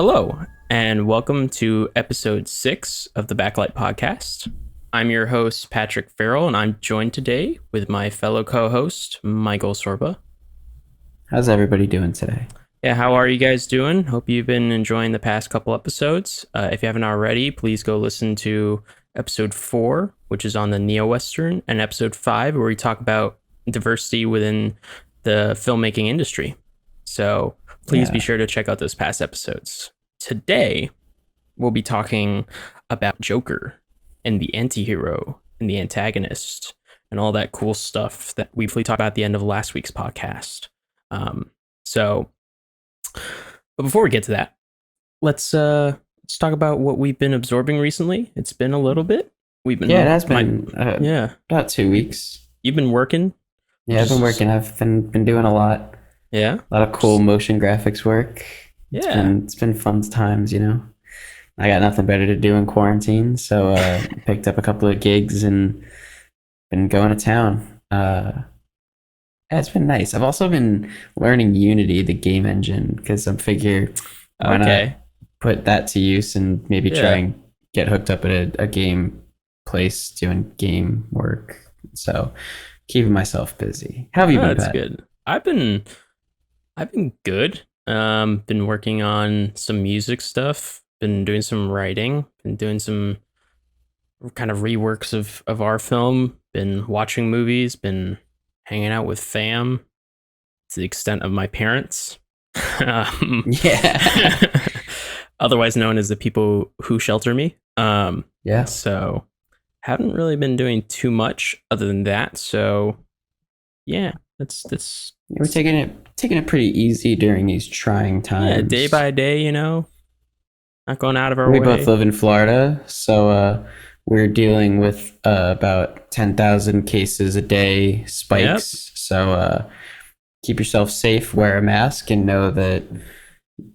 Hello, and welcome to episode 6 of the Backlight Podcast. I'm your host, Patrick Farrell, and I'm joined today with my fellow co-host, Michael Sorba. How's everybody doing today? Yeah, how are you guys doing? Hope you've been enjoying the past couple episodes. If you haven't already, please go listen to episode 4, which is on the Neo-Western, and episode 5, where we talk about diversity within the filmmaking industry. So please be sure to check out those past episodes. Today, we'll be talking about Joker and the anti-hero and the antagonist and all that cool stuff that we talked about at the end of last week's podcast. But before we get to that, let's talk about what we've been absorbing recently. It's been a little bit. It has been about 2 weeks. You've been working? Yeah, I've been working. I've been doing a lot. Yeah, a lot of cool motion graphics work. It's been fun times, you know. I got nothing better to do in quarantine, so picked up a couple of gigs and been going to town. It's been nice. I've also been learning Unity, the game engine, because I figure why not put that to use and maybe try and get hooked up at a game place doing game work. So keeping myself busy. How have you been? That's good. I've been good. Been working on some music stuff. Been doing some writing. Been doing some kind of reworks of our film. Been watching movies. Been hanging out with fam to the extent of my parents. Otherwise known as the people who shelter me. So haven't really been doing too much other than that. So yeah, that's we're taking it pretty easy during these trying times. Yeah, day by day, you know. Not going out of our way. We both live in Florida, so we're dealing with about 10,000 cases a day spikes. Yep. So keep yourself safe, wear a mask, and know that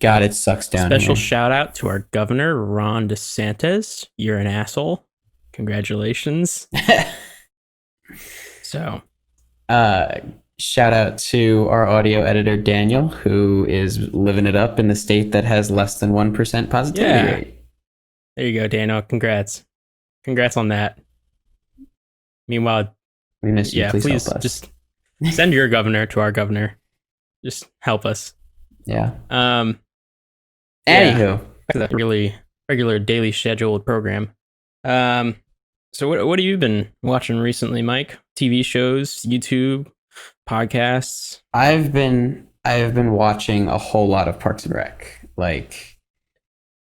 God, it sucks down here. Special shout out to our governor, Ron DeSantis. You're an asshole. Congratulations. So, shout out to our audio editor, Daniel, who is living it up in the state that has less than 1% positivity rate. There you go, Daniel. Congrats on that. Meanwhile, we miss you. Please help us. Just send your governor to our governor. Just help us. Yeah. Anywho, that's a really regular daily scheduled program. So what have you been watching recently, Mike? TV shows, YouTube, podcasts? I have been watching a whole lot of Parks and Rec. Like,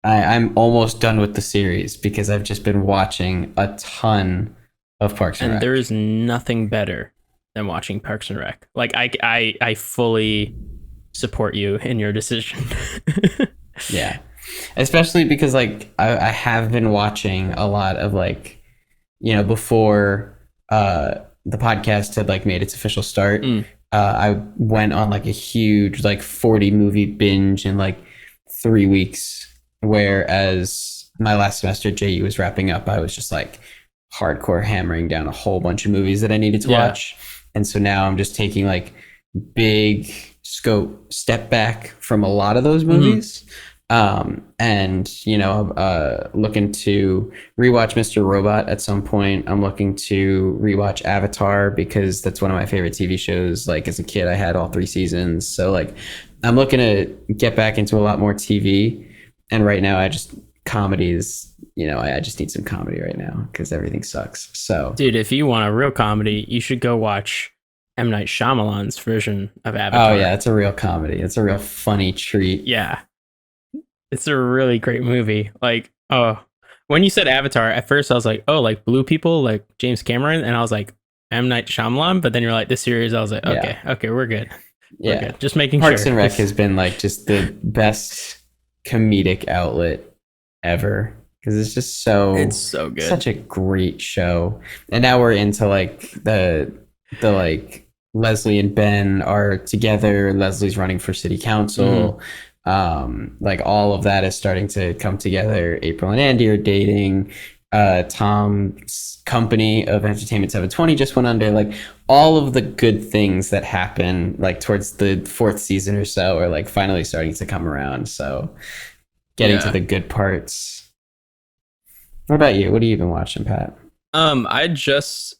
I'm almost done with the series because I've just been watching a ton of Parks and Rec. And there is nothing better than watching Parks and Rec. Like, I fully support you in your decision. Yeah, especially because like I have been watching a lot of, like, you know, before the podcast had like made its official start. I went on like a huge like 40 movie binge in like 3 weeks, whereas my last semester at JU was wrapping up. I was just like hardcore hammering down a whole bunch of movies that I needed to watch. And so now I'm just taking like big scope step back from a lot of those movies. And, you know, looking to rewatch Mr. Robot at some point. I'm looking to rewatch Avatar because that's one of my favorite TV shows. Like, as a kid, I had all 3 seasons. So like, I'm looking to get back into a lot more TV. And right now I just need some comedy right now because everything sucks. So dude, if you want a real comedy, you should go watch M. Night Shyamalan's version of Avatar. Oh yeah, it's a real comedy. It's a real funny treat. Yeah. It's a really great movie. Like, when you said Avatar, at first I was like, oh, like Blue People, like James Cameron, and I was like, M. Night Shyamalan. But then you're like, this series, I was like, okay, we're good. We're good. Just making Parks and Rec has been like just the best comedic outlet ever because it's so good. Such a great show. And now we're into like the like Leslie and Ben are together. Leslie's running for city council. Like all of that is starting to come together. April and Andy are dating. Tom's company of Entertainment 720 just went under. Like all of the good things that happen like towards the 4th season or so are like finally starting to come around. So getting to Yeah. the good parts. What about you? What have you been watching, Pat? I just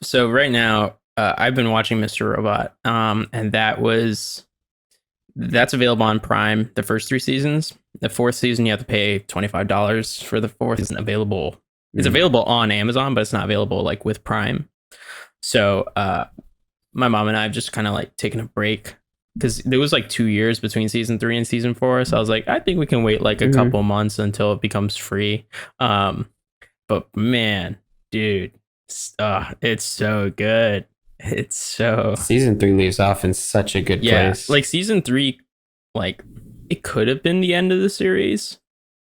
so right now I've been watching Mr. Robot. And that's available on Prime. The first three seasons. The fourth season you have to pay $25 for the fourth. Isn't available. It's Mm. available on Amazon, but it's not available like with Prime. So my mom and I have just kind of like taken a break because there was like 2 years between season 3 and season 4. So I was like, I think we can wait like a couple months until it becomes free. But man, dude, it's so good. It's so Season 3 leaves off in such a good yeah. place. Like season 3, like it could have been the end of the series,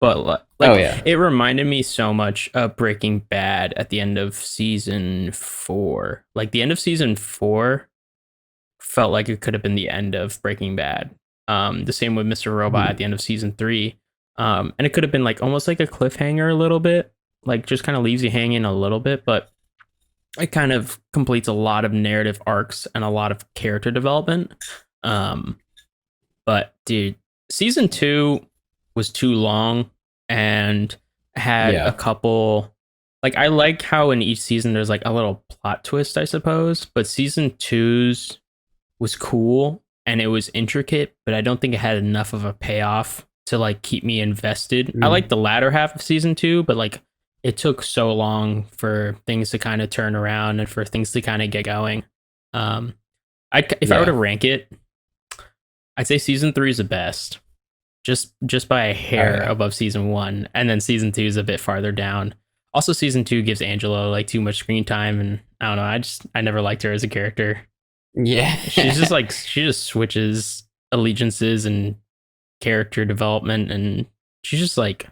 but like Oh yeah. it reminded me so much of Breaking Bad at the end of season 4. Like the end of season 4 felt like it could have been the end of Breaking Bad. The same with Mr. Robot at the end of season 3. And it could have been like almost like a cliffhanger a little bit, like just kind of leaves you hanging a little bit, but it kind of completes a lot of narrative arcs and a lot of character development. But dude, season 2 was too long and had Yeah. a couple, like I like how in each season there's like a little plot twist, I suppose, but season 2's was cool and it was intricate, but I don't think it had enough of a payoff to like keep me invested. I like the latter half of season 2, but like it took so long for things to kind of turn around and for things to kind of get going. If I were to rank it, I'd say season 3 is the best, just by a hair above season 1, and then season 2 is a bit farther down. Also, season 2 gives Angela like too much screen time, and I don't know. I never liked her as a character. Yeah. She's just like she just switches allegiances and character development, and she's just like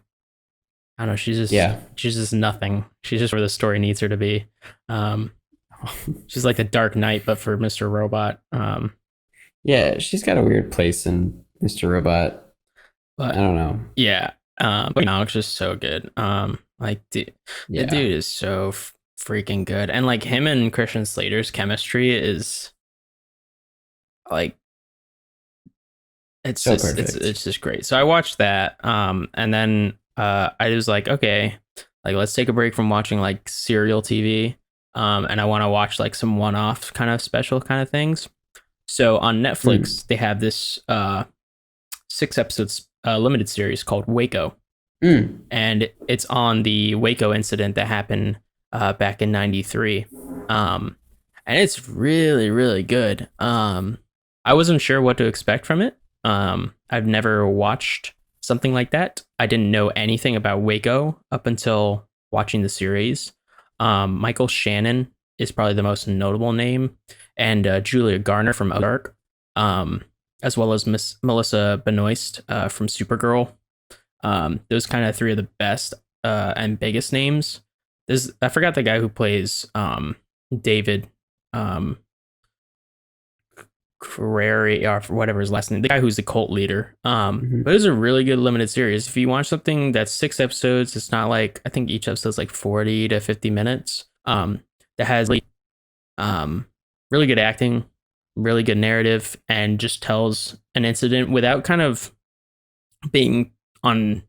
I don't know. She's just nothing. She's just where the story needs her to be. She's like the Dark Knight, but for Mr. Robot. Yeah, she's got a weird place in Mr. Robot. But I don't know. yeah, but Malik's just so good. Like the dude is so freaking good, and like him and Christian Slater's chemistry is like it's So just perfect. it's just great. So I watched that, and then I was like, okay, like let's take a break from watching like serial TV, and I want to watch like some one-off kind of special kind of things. So on Netflix, they have this 6 episodes limited series called Waco. And it's on the Waco incident that happened back in '93. And it's really, really good. I wasn't sure what to expect from it. I've never watched something like that. I didn't know anything about Waco up until watching the series. Michael Shannon is probably the most notable name, and Julia Garner from Ozark, as well as Miss Melissa Benoist from Supergirl. Those kind of 3 of the best and biggest names. I forgot the guy who plays David Carreri or whatever his last name. The guy who's the cult leader. But it's a really good limited series. If you watch something that's 6 episodes, it's not like I think each episode's like 40 to 50 minutes. That has really good acting, really good narrative, and just tells an incident without kind of being on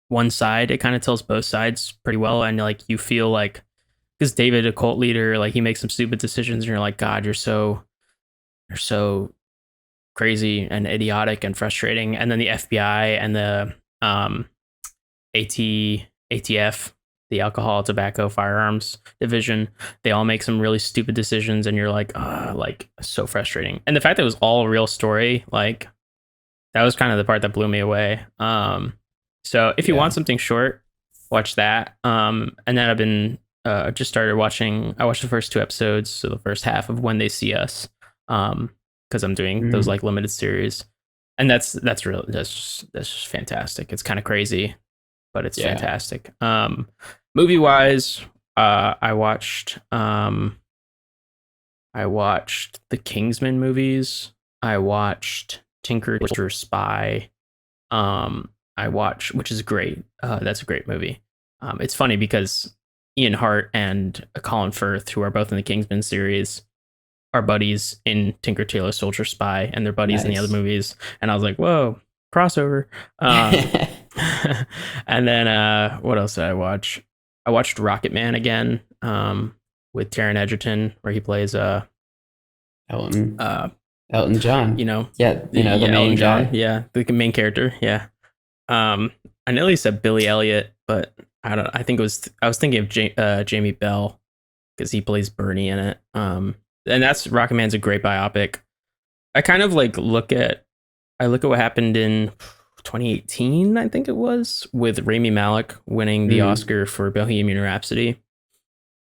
one side. It kind of tells both sides pretty well, and like you feel like because David, a cult leader, like he makes some stupid decisions, and you're like, God, you're so crazy and idiotic and frustrating. And then the FBI and the ATF, the Alcohol, Tobacco, Firearms Division, they all make some really stupid decisions, and you're like so frustrating. And the fact that it was all a real story, like that was kind of the part that blew me away. So if you want something short, watch that. And then I've been just started watching. I watched the first 2 episodes, so the first half of When They See Us, because I'm doing those like limited series, and that's just fantastic. It's kind of crazy, but it's fantastic. Movie wise, I watched the Kingsman movies. I watched Tinker Tailor Spy. Which is great. That's a great movie. It's funny because Ian Hart and Colin Firth, who are both in the Kingsman series, are buddies in Tinker Tailor Soldier Spy, and they're buddies in the other movies. And I was like, whoa, crossover. And then what else did I watch? I watched Rocket Man again, with Taron Egerton, where he plays Elton uh Elton John. you know, Yeah, the main Elton John, guy. yeah, the main character, yeah. I nearly said Billy Elliot, but I don't. I was thinking of Jamie Bell because he plays Bernie in it. And that's Rocket Man's a great biopic. I kind of like I look at what happened in 2018, I think it was, with Rami Malek winning the Oscar for Bohemian Rhapsody,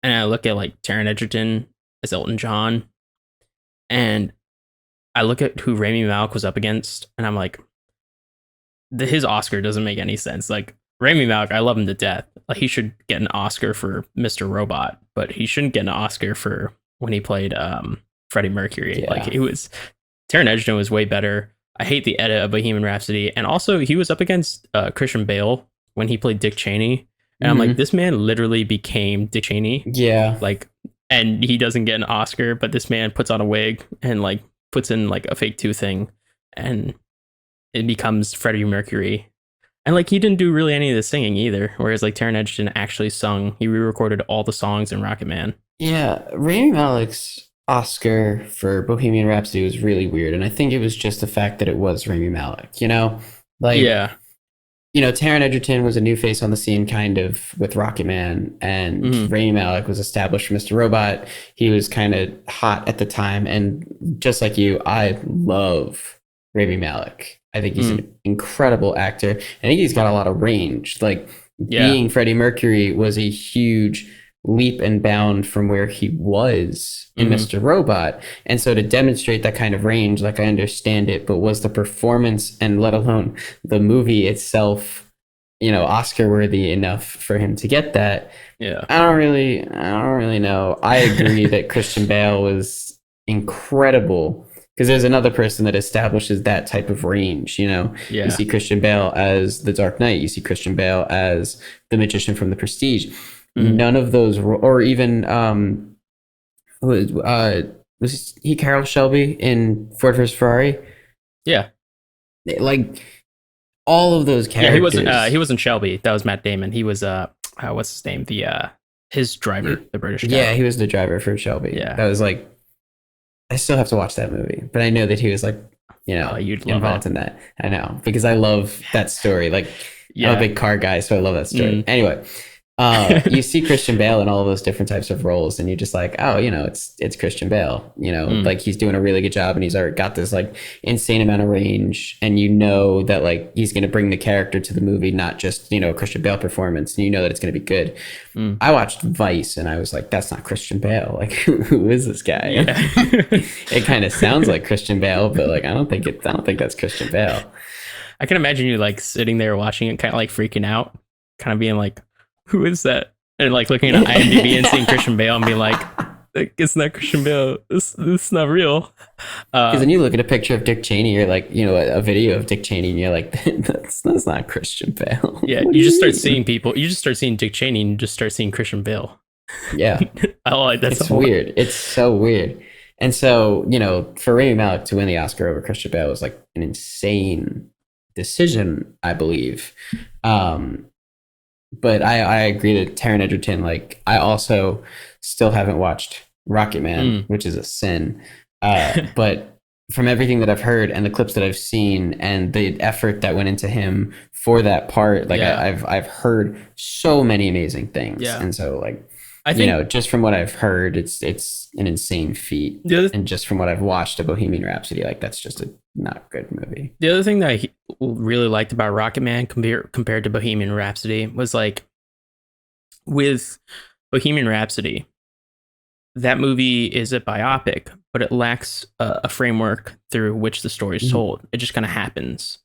and I look at like Taron Egerton as Elton John, and I look at who Rami Malek was up against, and I'm like, his Oscar doesn't make any sense. Like Rami Malek, I love him to death. Like he should get an Oscar for Mr. Robot, but he shouldn't get an Oscar for when he played Freddie Mercury. Yeah. Like it was Taron Egerton was way better. I hate the edit of Bohemian Rhapsody, and also he was up against Christian Bale when he played Dick Cheney, and I'm like, this man literally became Dick Cheney. Yeah, like, and he doesn't get an Oscar, but this man puts on a wig and like puts in like a fake tooth thing, and it becomes Freddie Mercury. And like he didn't do really any of the singing either, whereas like Taron Egerton actually sung. He re-recorded all the songs in Rocket Man. Yeah, Rami Malek's Oscar for Bohemian Rhapsody was really weird, and I think it was just the fact that it was Rami Malek. Like Yeah. Taron Egerton was a new face on the scene, kind of with Rocket Man, and Rami Malek was established for Mr. Robot. He was kind of hot at the time, and just like you, I love Rami Malek. I think he's an incredible actor. I think he's got a lot of range. Like being Freddie Mercury was a huge leap and bound from where he was in Mr. Robot. And so to demonstrate that kind of range, like I understand it, but was the performance and let alone the movie itself, Oscar worthy enough for him to get that? Yeah. I don't really know. I agree that Christian Bale was incredible, because there's another person that establishes that type of range. You see Christian Bale as the Dark Knight, you see Christian Bale as the magician from The Prestige. None of those, or even was he Carroll Shelby in Ford vs Ferrari? Yeah, like all of those characters. Yeah, he wasn't Shelby. That was Matt Damon. He was what's his name? His driver, the British guy. Yeah, he was the driver for Shelby. Yeah, that was like, I still have to watch that movie, but I know that he was like, you'd love involved in that. I know, because I love that story. Like, I'm a big car guy, so I love that story. Anyway, you see Christian Bale in all those different types of roles, and you're just like, oh, it's Christian Bale. Like he's doing a really good job, and he's already got this like insane amount of range, and that like he's going to bring the character to the movie, not just a Christian Bale performance, and that it's going to be good. I watched Vice, and I was like, that's not Christian Bale. Like, who is this guy? Yeah. It kind of sounds like Christian Bale, but like I don't think that's Christian Bale. I can imagine you like sitting there watching it, kind of like freaking out, kind of being like, who is that? And like looking at IMDb and seeing Christian Bale and being like, it's not Christian Bale. This is not real. Because then you look at a picture of Dick Cheney, or like, a video of Dick Cheney, and you're like, that's not Christian Bale. Yeah, you just start seeing people. You just start seeing Dick Cheney, and you just start seeing Christian Bale. Yeah. It's weird. It's so weird. And so, for Rami Malek to win the Oscar over Christian Bale was like an insane decision, I believe. But I agree that Taron Egerton, like, I also still haven't watched Rocket Man, which is a sin. But from everything that I've heard and the clips that I've seen and the effort that went into him for that part, like I've heard so many amazing things. Yeah. And so like, I think, just from what I've heard, it's an insane feat. And just from what I've watched of Bohemian Rhapsody, like that's just a not good movie. The other thing that I really liked about Rocket Man compared to Bohemian Rhapsody was like, with Bohemian Rhapsody, that movie is a biopic, but it lacks a framework through which the story is told. It just kind of happens.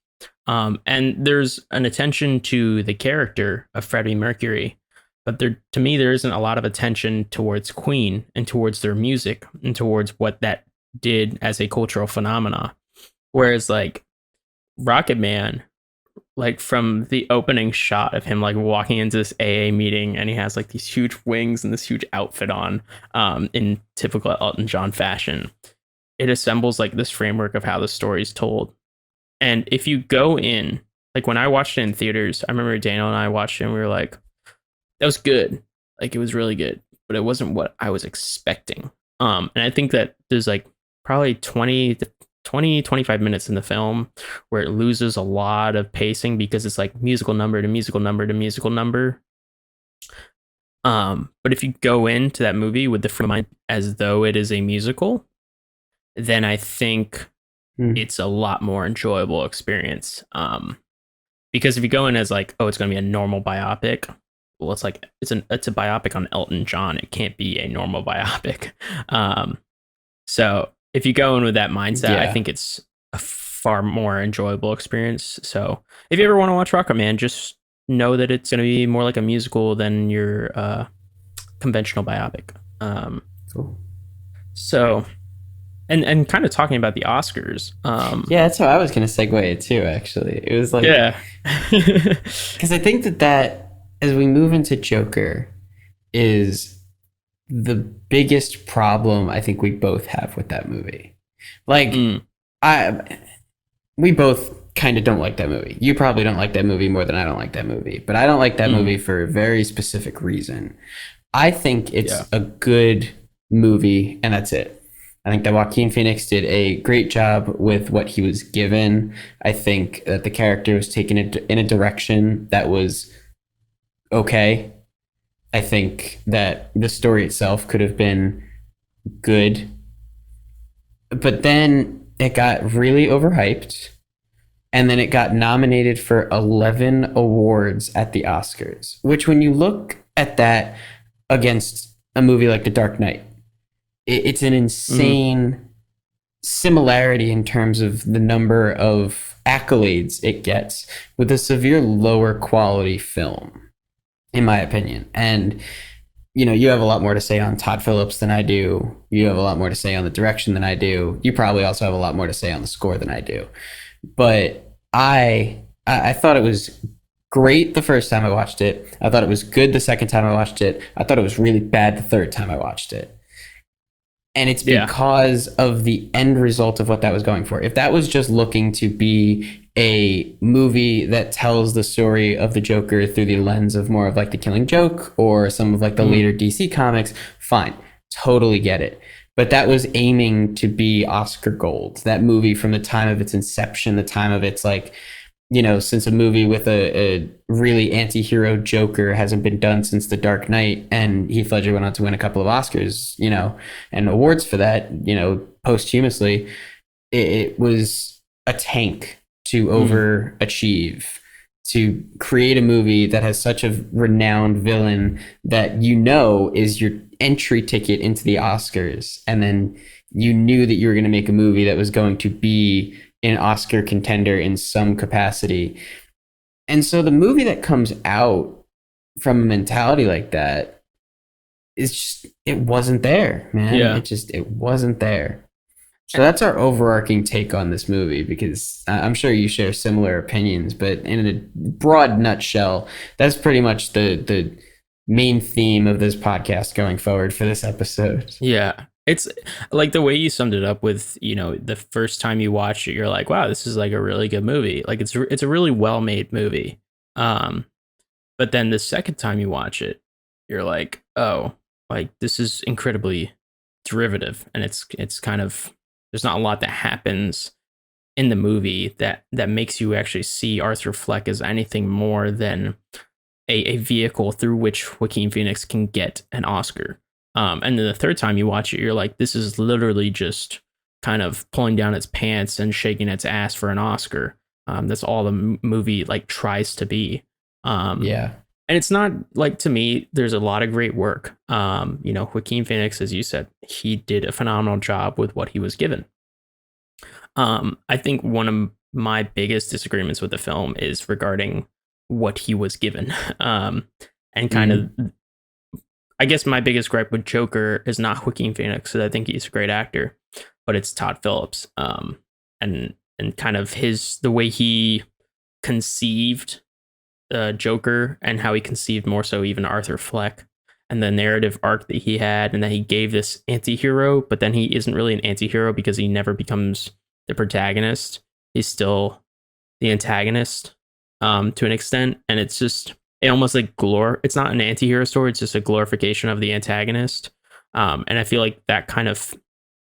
And there's an attention to the character of Freddie Mercury, but to me, there isn't a lot of attention towards Queen and towards their music and towards what that did as a cultural phenomena. Whereas like Rocket Man, like from the opening shot of him like walking into this AA meeting, and he has like these huge wings and this huge outfit on, in typical Elton John fashion, it assembles like this framework of how the story's told. And if you go in, like when I watched it in theaters, I remember Daniel and I watched it and we were like, that was good. Like it was really good, but it wasn't what I was expecting. And I think that there's like probably 25 minutes in the film where it loses a lot of pacing because it's like musical number to musical number to musical number. But if you go into that movie with the frame of mind as though it is a musical, then I think it's a lot more enjoyable experience. Because if you go in as like, oh, it's going to be a normal biopic, well, it's like it's a biopic on Elton John. It can't be a normal biopic. So if you go in with that mindset, I think it's a far more enjoyable experience. So if you ever want to watch Rocketman, just know that it's going to be more like a musical than your conventional biopic. Cool. So, and kind of talking about the Oscars. Yeah, that's how I was going to segue it too. Actually, it was like, yeah, because I think that as we move into Joker, is the biggest problem I think we both have with that movie. Like, we both kind of don't like that movie. You probably don't like that movie more than I don't like that movie, but I don't like that movie for a very specific reason. I think it's a good movie, and that's it. I think that Joaquin Phoenix did a great job with what he was given. I think that the character was taken in a direction that was okay. I think that the story itself could have been good, but then it got really overhyped, and then it got nominated for 11 awards at the Oscars, which when you look at that against a movie like The Dark Knight, it's an insane similarity in terms of the number of accolades it gets with a severe lower quality film, in my opinion. And you have a lot more to say on Todd Phillips than I do. You have a lot more to say on the direction than I do. You probably also have a lot more to say on the score than I do. But I thought it was great the first time I watched it. I thought it was good the second time I watched it. I thought it was really bad the third time I watched it. And it's because of the end result of what that was going for. If that was just looking to be a movie that tells the story of the Joker through the lens of more of like The Killing Joke or some of like the later DC comics, fine, totally get it. But that was aiming to be Oscar gold. That movie from the time of its inception, the time of its like, since a movie with a really anti-hero Joker hasn't been done since The Dark Knight, and Heath Ledger went on to win a couple of Oscars, and awards for that, posthumously, it was a tank to overachieve, to create a movie that has such a renowned villain that is your entry ticket into the Oscars, and then you knew that you were going to make a movie that was going to be an Oscar contender in some capacity. And so the movie that comes out from a mentality like that is just, it wasn't there, man. Yeah. It wasn't there. So that's our overarching take on this movie, because I'm sure you share similar opinions, but in a broad nutshell, that's pretty much the main theme of this podcast going forward for this episode. Yeah. It's like the way you summed it up with, the first time you watch it, you're like, wow, this is like a really good movie. Like it's a really well-made movie. But then the second time you watch it, you're like, oh, like this is incredibly derivative, and it's kind of, there's not a lot that happens in the movie that makes you actually see Arthur Fleck as anything more than a vehicle through which Joaquin Phoenix can get an Oscar. And then the third time you watch it, you're like, this is literally just kind of pulling down its pants and shaking its ass for an Oscar. That's all the movie like tries to be. Yeah. And it's not like, to me, there's a lot of great work. Joaquin Phoenix, as you said, he did a phenomenal job with what he was given. I think one of my biggest disagreements with the film is regarding what he was given. And kind of, I guess my biggest gripe with Joker is not Joaquin Phoenix, because I think he's a great actor, but it's Todd Phillips. And kind of the way he conceived Joker, and how he conceived more so even Arthur Fleck, and the narrative arc that he had, and that he gave this anti-hero, but then he isn't really an anti-hero because he never becomes the protagonist. He's still the antagonist to an extent, and it's just it almost like it's not an anti-hero story, it's just a glorification of the antagonist. And I feel like that kind of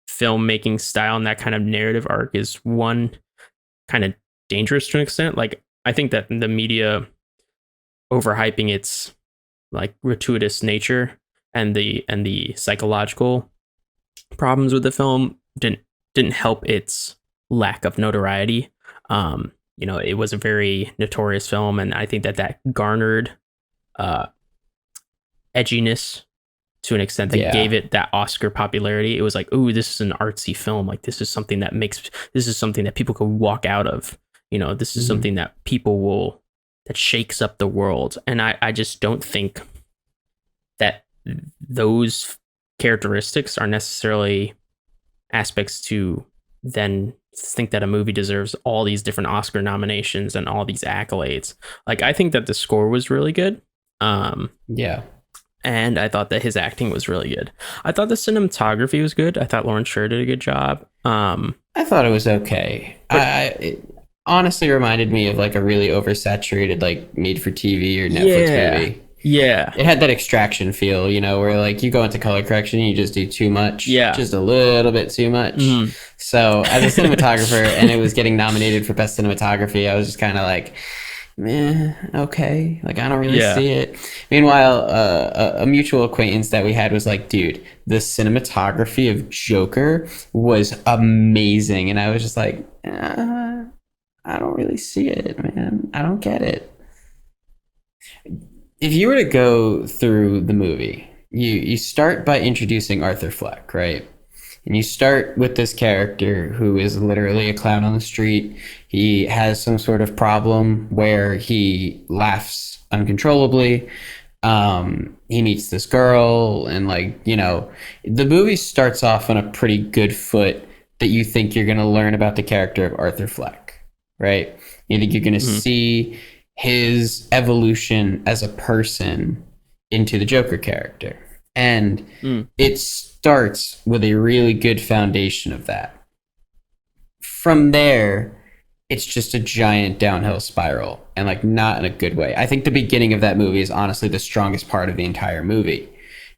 filmmaking style and that kind of narrative arc is one kind of dangerous to an extent. Like I think that the media overhyping its like gratuitous nature and the psychological problems with the film didn't help its lack of notoriety. It was a very notorious film, and I think that garnered edginess to an extent that gave it that Oscar popularity. It was like, ooh, this is an artsy film. Like this is something that people could walk out of. This is something that that shakes up the world. And I just don't think that those characteristics are necessarily aspects to then think that a movie deserves all these different Oscar nominations and all these accolades. Like I think that the score was really good. And I thought that his acting was really good. I thought the cinematography was good. I thought Lauren Sher did a good job. I thought it was okay. It honestly reminded me of like a really oversaturated like made for TV or Netflix movie. Yeah. It had that Extraction feel, where like you go into color correction and you just do too much. Yeah. Just a little bit too much. So as a cinematographer and it was getting nominated for best cinematography, I was just kind of like, okay. Like I don't really see it. Meanwhile, a mutual acquaintance that we had was like, dude, the cinematography of Joker was amazing. And I was just like, I don't really see it, man. I don't get it. If you were to go through the movie, you start by introducing Arthur Fleck, right? And you start with this character who is literally a clown on the street. He has some sort of problem where he laughs uncontrollably. He meets this girl and the movie starts off on a pretty good foot that you think you're going to learn about the character of Arthur Fleck, right? You think you're going to see his evolution as a person into the Joker character. And it starts with a really good foundation of that. From there, it's just a giant downhill spiral, and not in a good way. I think the beginning of that movie is honestly the strongest part of the entire movie,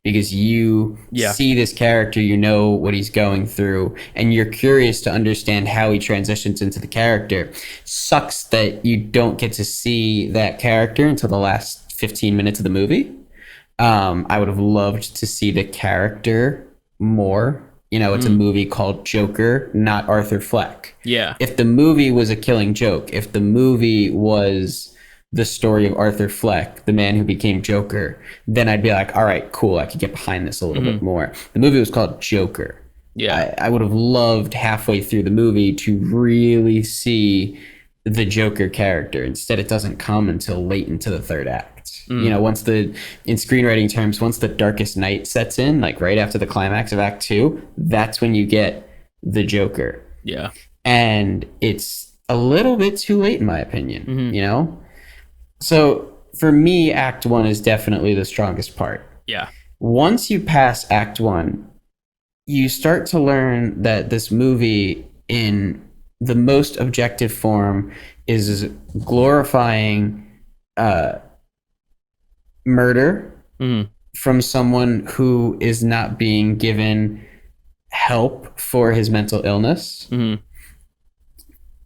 because you see this character, you know what he's going through, and you're curious to understand how he transitions into the character. Sucks that you don't get to see that character until the last 15 minutes of the movie. I would have loved to see the character more. It's a movie called Joker, not Arthur Fleck. Yeah. If the movie was a Killing Joke, if the movie was the story of Arthur Fleck, the man who became Joker, then I'd be like, all right, cool, I could get behind this a little bit more. The movie was called Joker. Yeah. I would have loved halfway through the movie to really see the Joker character. Instead, it doesn't come until late into the third act. In screenwriting terms, once the darkest night sets in, like right after the climax of Act 2, that's when you get the Joker. Yeah. And it's a little bit too late, in my opinion, So for me, Act 1 is definitely the strongest part. Yeah. Once you pass Act 1, you start to learn that this movie, in the most objective form, is glorifying murder from someone who is not being given help for his mental illness. And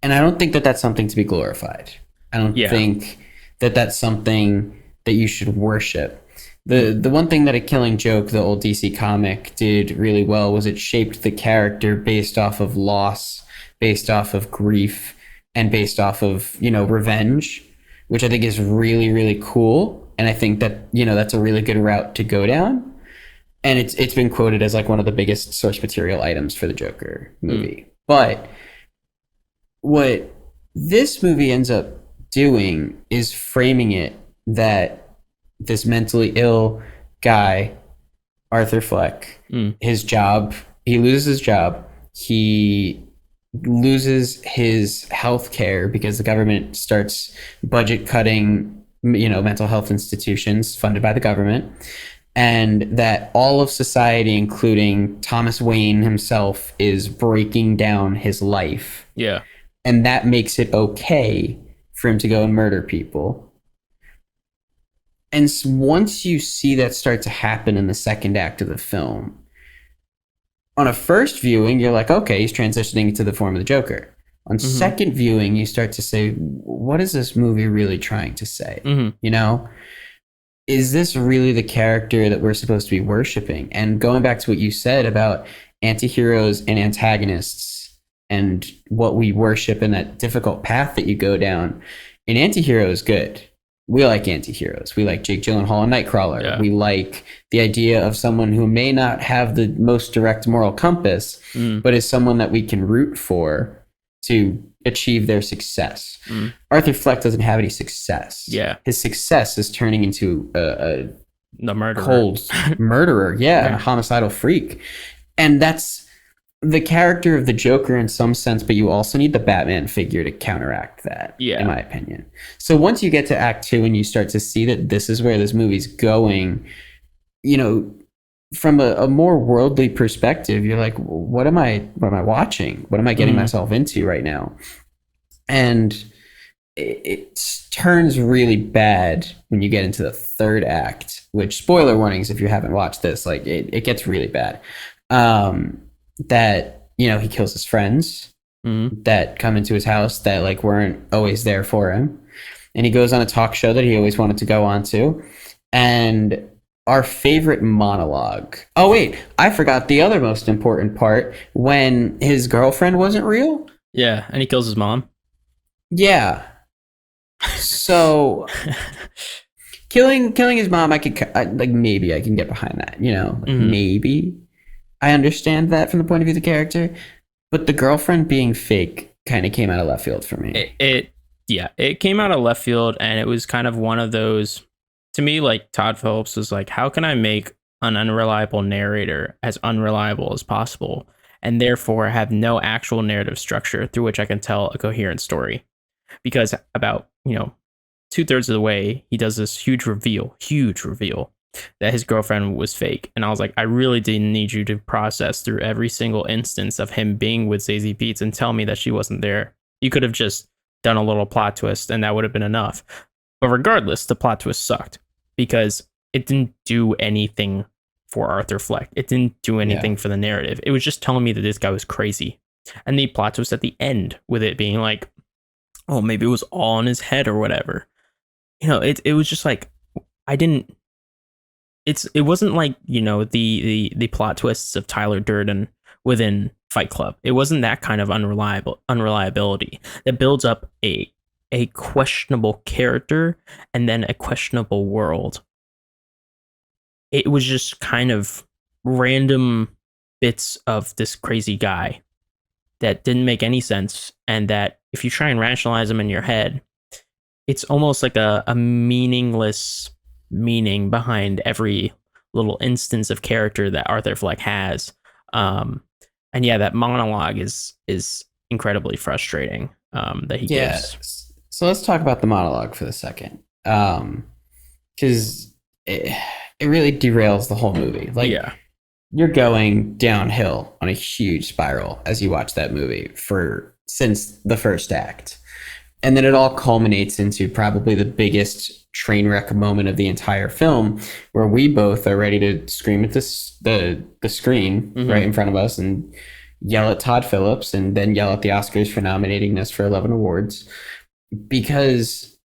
I don't think that that's something to be glorified. I don't think that that's something that you should worship. The one thing that A Killing Joke, the old DC comic, did really well was it shaped the character based off of loss, based off of grief, and based off of, revenge, which I think is really, really cool. And I think that, that's a really good route to go down. And it's been quoted as one of the biggest source material items for the Joker movie. But what this movie ends up doing is framing it that this mentally ill guy, Arthur Fleck, his job, he loses his job. He loses his health care because the government starts budget cutting mental health institutions funded by the government, and that all of society, including Thomas Wayne himself, is breaking down his life. Yeah. and that makes it okay for him to go and murder people. And once you see that start to happen in the second act of the film, on a first viewing, you're like, okay, he's transitioning into the form of the Joker. On second viewing, you start to say, what is this movie really trying to say? You know, is this really the character that we're supposed to be worshiping? And going back to what you said about anti-heroes and antagonists and what we worship and that difficult path that you go down, an anti-hero is good. We like anti-heroes. We like Jake Gyllenhaal and Nightcrawler. Yeah. We like the idea of someone who may not have the most direct moral compass, but is someone that we can root for to achieve their success. Arthur Fleck doesn't have any success. Yeah. His success is turning into the murderer. cold murderer. Yeah, a homicidal freak. And that's the character of the Joker in some sense, but you also need the Batman figure to counteract that, in my opinion. So once you get to Act 2 and you start to see that this is where this movie's going, you know, from a more worldly perspective, you're like, what am I watching? What am I getting myself into right now? And it turns really bad when you get into the third act, which, spoiler warnings if you haven't watched this, like it gets really bad. That, you know, he kills his friends that come into his house that like weren't always there for him. And he goes on a talk show that he always wanted to go on to. And our favorite monologue. Oh, wait, I forgot the other most important part, when his girlfriend wasn't real. Yeah, and he kills his mom. Yeah. So killing his mom, maybe I can get behind that, you know, maybe I understand that from the point of view of the character, but the girlfriend being fake kind of came out of left field for me. It came out of left field, and it was kind of one of those, to me, like Todd Phillips was like, how can I make an unreliable narrator as unreliable as possible, and therefore have no actual narrative structure through which I can tell a coherent story? Because about, you know, 2/3 of the way, he does this huge reveal that his girlfriend was fake. And I was like, I really didn't need you to process through every single instance of him being with Zazie Beetz and tell me that she wasn't there. You could have just done a little plot twist and that would have been enough. But regardless, the plot twist sucked because it didn't do anything for Arthur Fleck. It didn't do anything for the narrative. It was just telling me that this guy was crazy. And the plot twist at the end, with it being like, oh, maybe it was all in his head or whatever. You know, it was just like, it wasn't like, you know, the plot twists of Tyler Durden within Fight Club. It wasn't that kind of unreliability that builds up a questionable character and then a questionable world. It was just kind of random bits of this crazy guy that didn't make any sense, and that if you try and rationalize them in your head, it's almost like a meaningless meaning behind every little instance of character that Arthur Fleck has. And yeah, that monologue is incredibly frustrating that he gives. So let's talk about the monologue for the second, because it really derails the whole movie. Like, you're going downhill on a huge spiral as you watch that movie since the first act. And then it all culminates into probably the biggest train wreck moment of the entire film, where we both are ready to scream at the screen right in front of us and yell at Todd Phillips and then yell at the Oscars for nominating us for 11 awards, because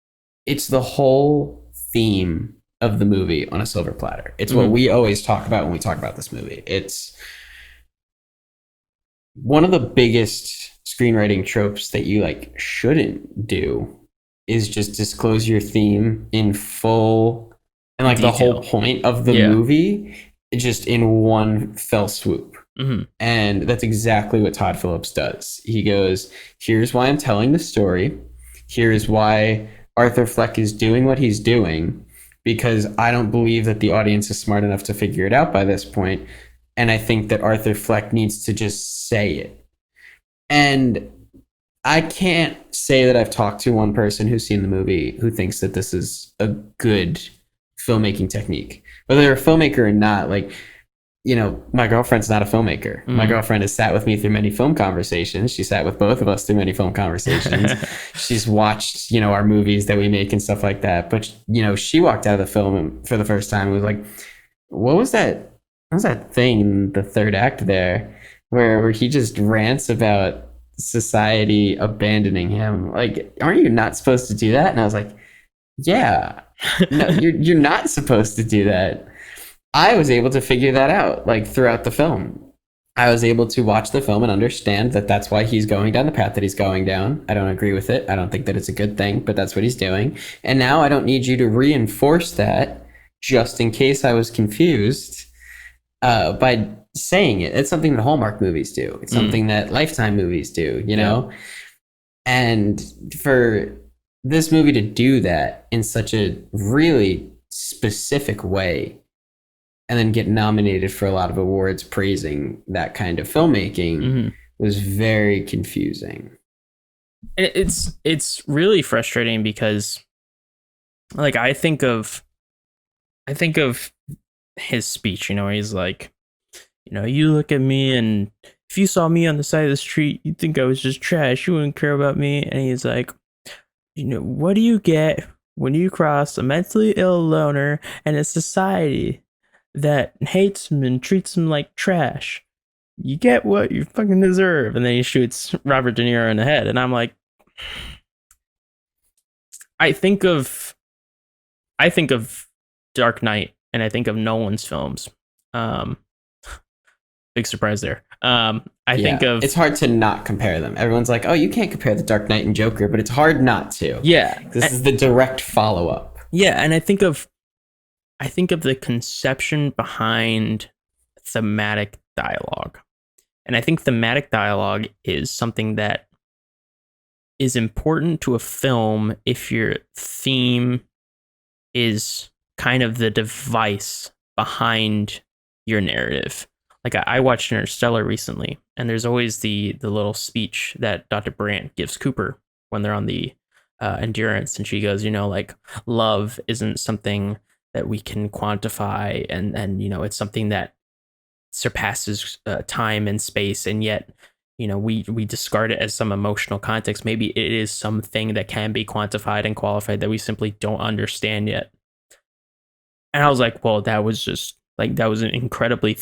it's the whole theme of the movie on a silver platter. It's what we always talk about when we talk about this movie. It's one of the biggest screenwriting tropes that you like shouldn't do is just disclose your theme in full, and like detail. The whole point of the movie just in one fell swoop. And that's exactly what Todd Phillips does. He goes, here's why I'm telling the story. Here's why Arthur Fleck is doing what he's doing, because I don't believe that the audience is smart enough to figure it out by this point. And I think that Arthur Fleck needs to just say it. And I can't say that I've talked to one person who's seen the movie who thinks that this is a good filmmaking technique. Whether they're a filmmaker or not, like, my girlfriend's not a filmmaker. My girlfriend has sat with me through many film conversations. She sat with both of us through many film conversations. She's watched, our movies that we make and stuff like that. But, she walked out of the film for the first time and was like, what was that? What was that thing in the third act there where he just rants about society abandoning him? Like, aren't you not supposed to do that? And I was like, yeah, no, you're not supposed to do that. I was able to figure that out like throughout the film. I was able to watch the film and understand that that's why he's going down the path that he's going down. I don't agree with it. I don't think that it's a good thing, but that's what he's doing. And now I don't need you to reinforce that just in case I was confused by saying it. It's something that Hallmark movies do. It's something that Lifetime movies do, know? And for this movie to do that in such a really specific way and then get nominated for a lot of awards praising that kind of filmmaking was very confusing. It's really frustrating because like I think of his speech, he's like, you look at me and if you saw me on the side of the street, you'd think I was just trash. You wouldn't care about me. And he's like, what do you get when you cross a mentally ill loner and a society that hates him and treats him like trash? You get what you fucking deserve. And then he shoots Robert De Niro in the head. And I'm like, I think of Dark Knight and I think of Nolan's films. Big surprise there. I think of... It's hard to not compare them. Everyone's like, oh, you can't compare The Dark Knight and Joker, but it's hard not to. Yeah. This is the direct follow-up. Yeah, and I think of the conception behind thematic dialogue. And I think thematic dialogue is something that is important to a film if your theme is kind of the device behind your narrative. Like I watched Interstellar recently, and there's always the little speech that Dr. Brandt gives Cooper when they're on the Endurance, and she goes, like love isn't something that we can quantify, and it's something that surpasses time and space, and yet we discard it as some emotional context. Maybe it is something that can be quantified and qualified that we simply don't understand yet. And I was like, well, that was an incredibly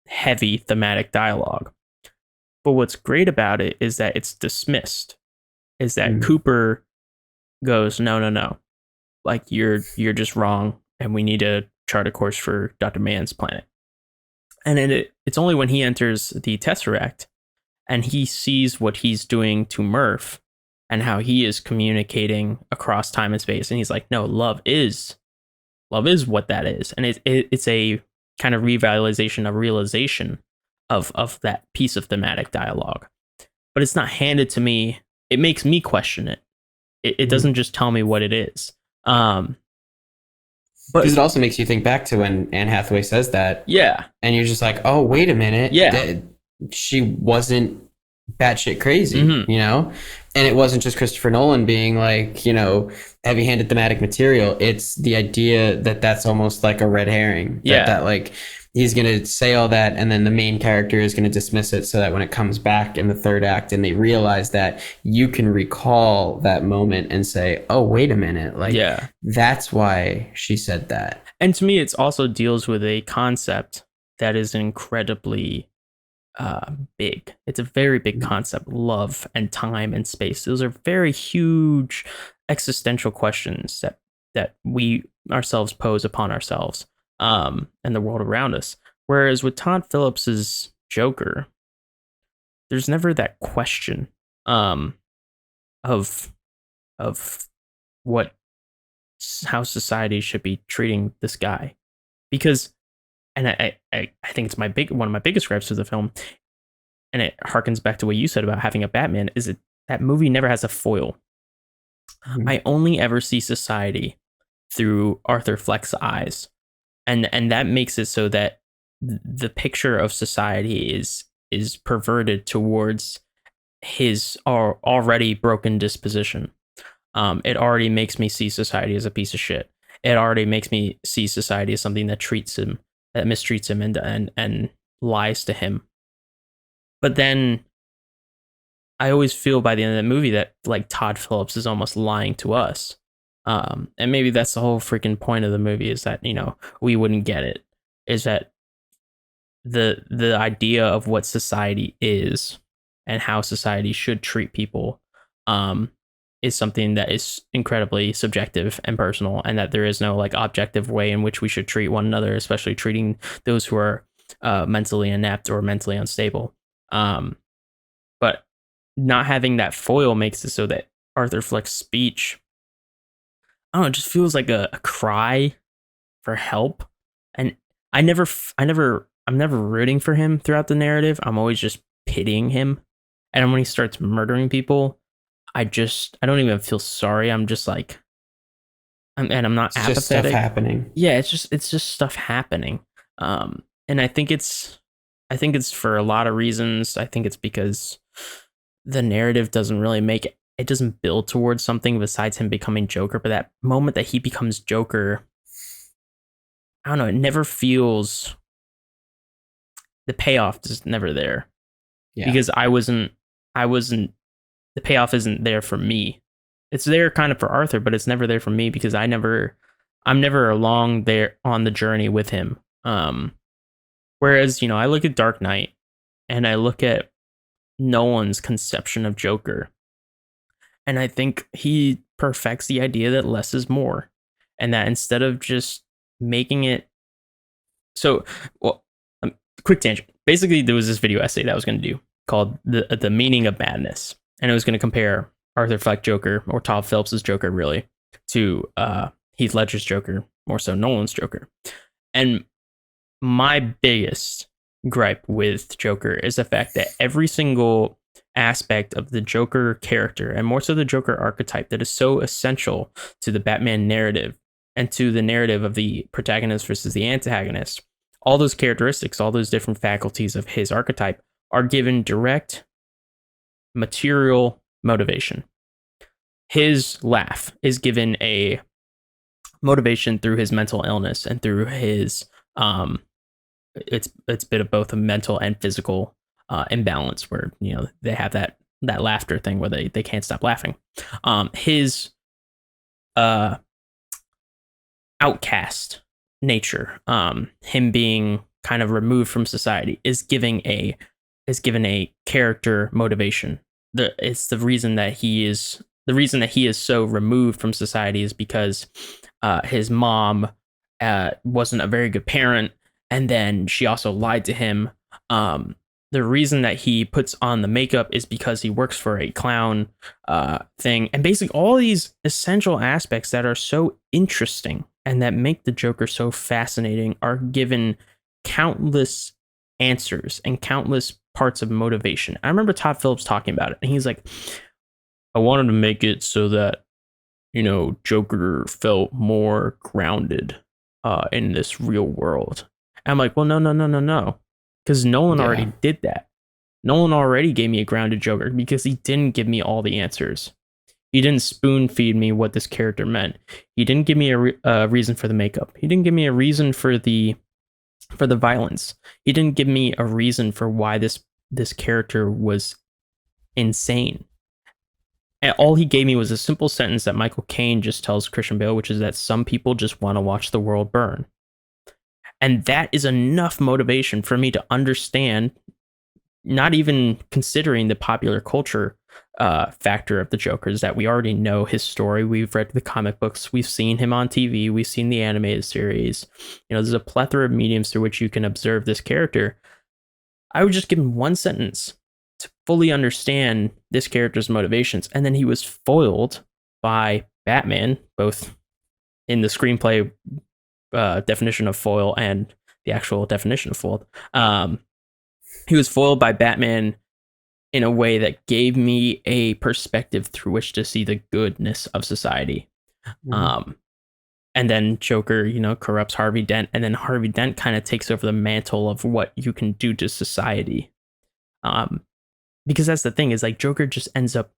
heavy thematic dialogue. But what's great about it is that it's dismissed. Is that Cooper goes, no, like you're just wrong, and we need to chart a course for Dr. Mann's planet. And then it's only when he enters the Tesseract and he sees what he's doing to Murph and how he is communicating across time and space, and he's like, no, love is what that is. And it's a kind of realization of that piece of thematic dialogue. But it's not handed to me. It makes me question it. It doesn't just tell me what it is. But because it also makes you think back to when Anne Hathaway says that. Yeah. And you're just like, oh, wait a minute. Yeah. She wasn't batshit crazy, And it wasn't just Christopher Nolan being like, heavy-handed thematic material. It's the idea that that's almost like a red herring. That like he's going to say all that and then the main character is going to dismiss it so that when it comes back in the third act and they realize that you can recall that moment and say, oh, wait a minute. Like, that's why she said that. And to me, it also deals with a concept that is incredibly big. It's a very big concept. Love and time and space. Those are very huge existential questions that we ourselves pose upon ourselves and the world around us. Whereas with Todd Phillips's Joker, there's never that question of how society should be treating this guy, because, and I think it's one of my biggest gripes with the film, and it harkens back to what you said about having a Batman, is that movie never has a foil. I only ever see society through Arthur Fleck's eyes, and that makes it so that the picture of society is perverted towards his already broken disposition. It already makes me see society as a piece of shit. It already makes me see society as something that treats him that mistreats him and lies to him. But then I always feel by the end of the movie that like Todd Phillips is almost lying to us. And maybe that's the whole freaking point of the movie, is that, you know, we wouldn't get it. Is that the idea of what society is and how society should treat people is something that is incredibly subjective and personal, and that there is no like objective way in which we should treat one another, especially treating those who are mentally inept or mentally unstable. But not having that foil makes it so that Arthur Fleck's speech, I don't know, it just feels like a cry for help. And I'm never rooting for him throughout the narrative. I'm always just pitying him. And when he starts murdering people, I don't even feel sorry. I'm just like, I'm not It's apathetic. just stuff happening. Yeah, it's just stuff happening. And I think it's for a lot of reasons. I think it's because the narrative doesn't really it doesn't build towards something besides him becoming Joker. But that moment that he becomes Joker, I don't know, it never feels, the payoff is never there. Yeah. Because I wasn't, the payoff isn't there for me. It's there kind of for Arthur, but it's never there for me because I'm never along there on the journey with him. Whereas, you know, I look at Dark Knight and I look at Nolan's conception of Joker, and I think he perfects the idea that less is more, and that instead of just making it so, well, quick tangent. Basically, there was this video essay that I was going to do called the Meaning of Madness, and it was going to compare Arthur Fleck Joker, or Todd Phillips' Joker, really, to Heath Ledger's Joker, more so Nolan's Joker. And my biggest gripe with Joker is the fact that every single aspect of the Joker character, and more so the Joker archetype, that is so essential to the Batman narrative and to the narrative of the protagonist versus the antagonist, all those characteristics, all those different faculties of his archetype are given direct material motivation. His laugh is given a motivation through his mental illness and through his it's a bit of both a mental and physical imbalance, where, you know, they have that laughter thing where they can't stop laughing. His outcast nature, him being kind of removed from society, is given a character motivation. It's the reason that he is so removed from society is because his mom wasn't a very good parent, and then she also lied to him. The reason that he puts on the makeup is because he works for a clown thing, and basically all these essential aspects that are so interesting and that make the Joker so fascinating are given countless answers and countless parts of motivation. I remember Todd Phillips talking about it, and he's like, I wanted to make it so that, you know, Joker felt more grounded in this real world. And I'm like, well, no. Because Nolan already did that. Nolan already gave me a grounded Joker because he didn't give me all the answers. He didn't spoon feed me what this character meant. He didn't give me a reason for the makeup. He didn't give me a reason for the violence. He didn't give me a reason for why this character was insane. And all he gave me was a simple sentence that Michael Caine just tells Christian Bale, which is that some people just want to watch the world burn. And that is enough motivation for me to understand, not even considering the popular culture factor of the Joker, is that we already know his story. We've read the comic books. We've seen him on TV. We've seen the animated series. You know, there's a plethora of mediums through which you can observe this character. I would just give him one sentence to fully understand this character's motivations. And then he was foiled by Batman, both in the screenplay definition of foil and the actual definition of foiled. He was foiled by Batman in a way that gave me a perspective through which to see the goodness of society. Mm-hmm. And then Joker, you know, corrupts Harvey Dent, and then Harvey Dent kind of takes over the mantle of what you can do to society. Because that's the thing, is like Joker just ends up,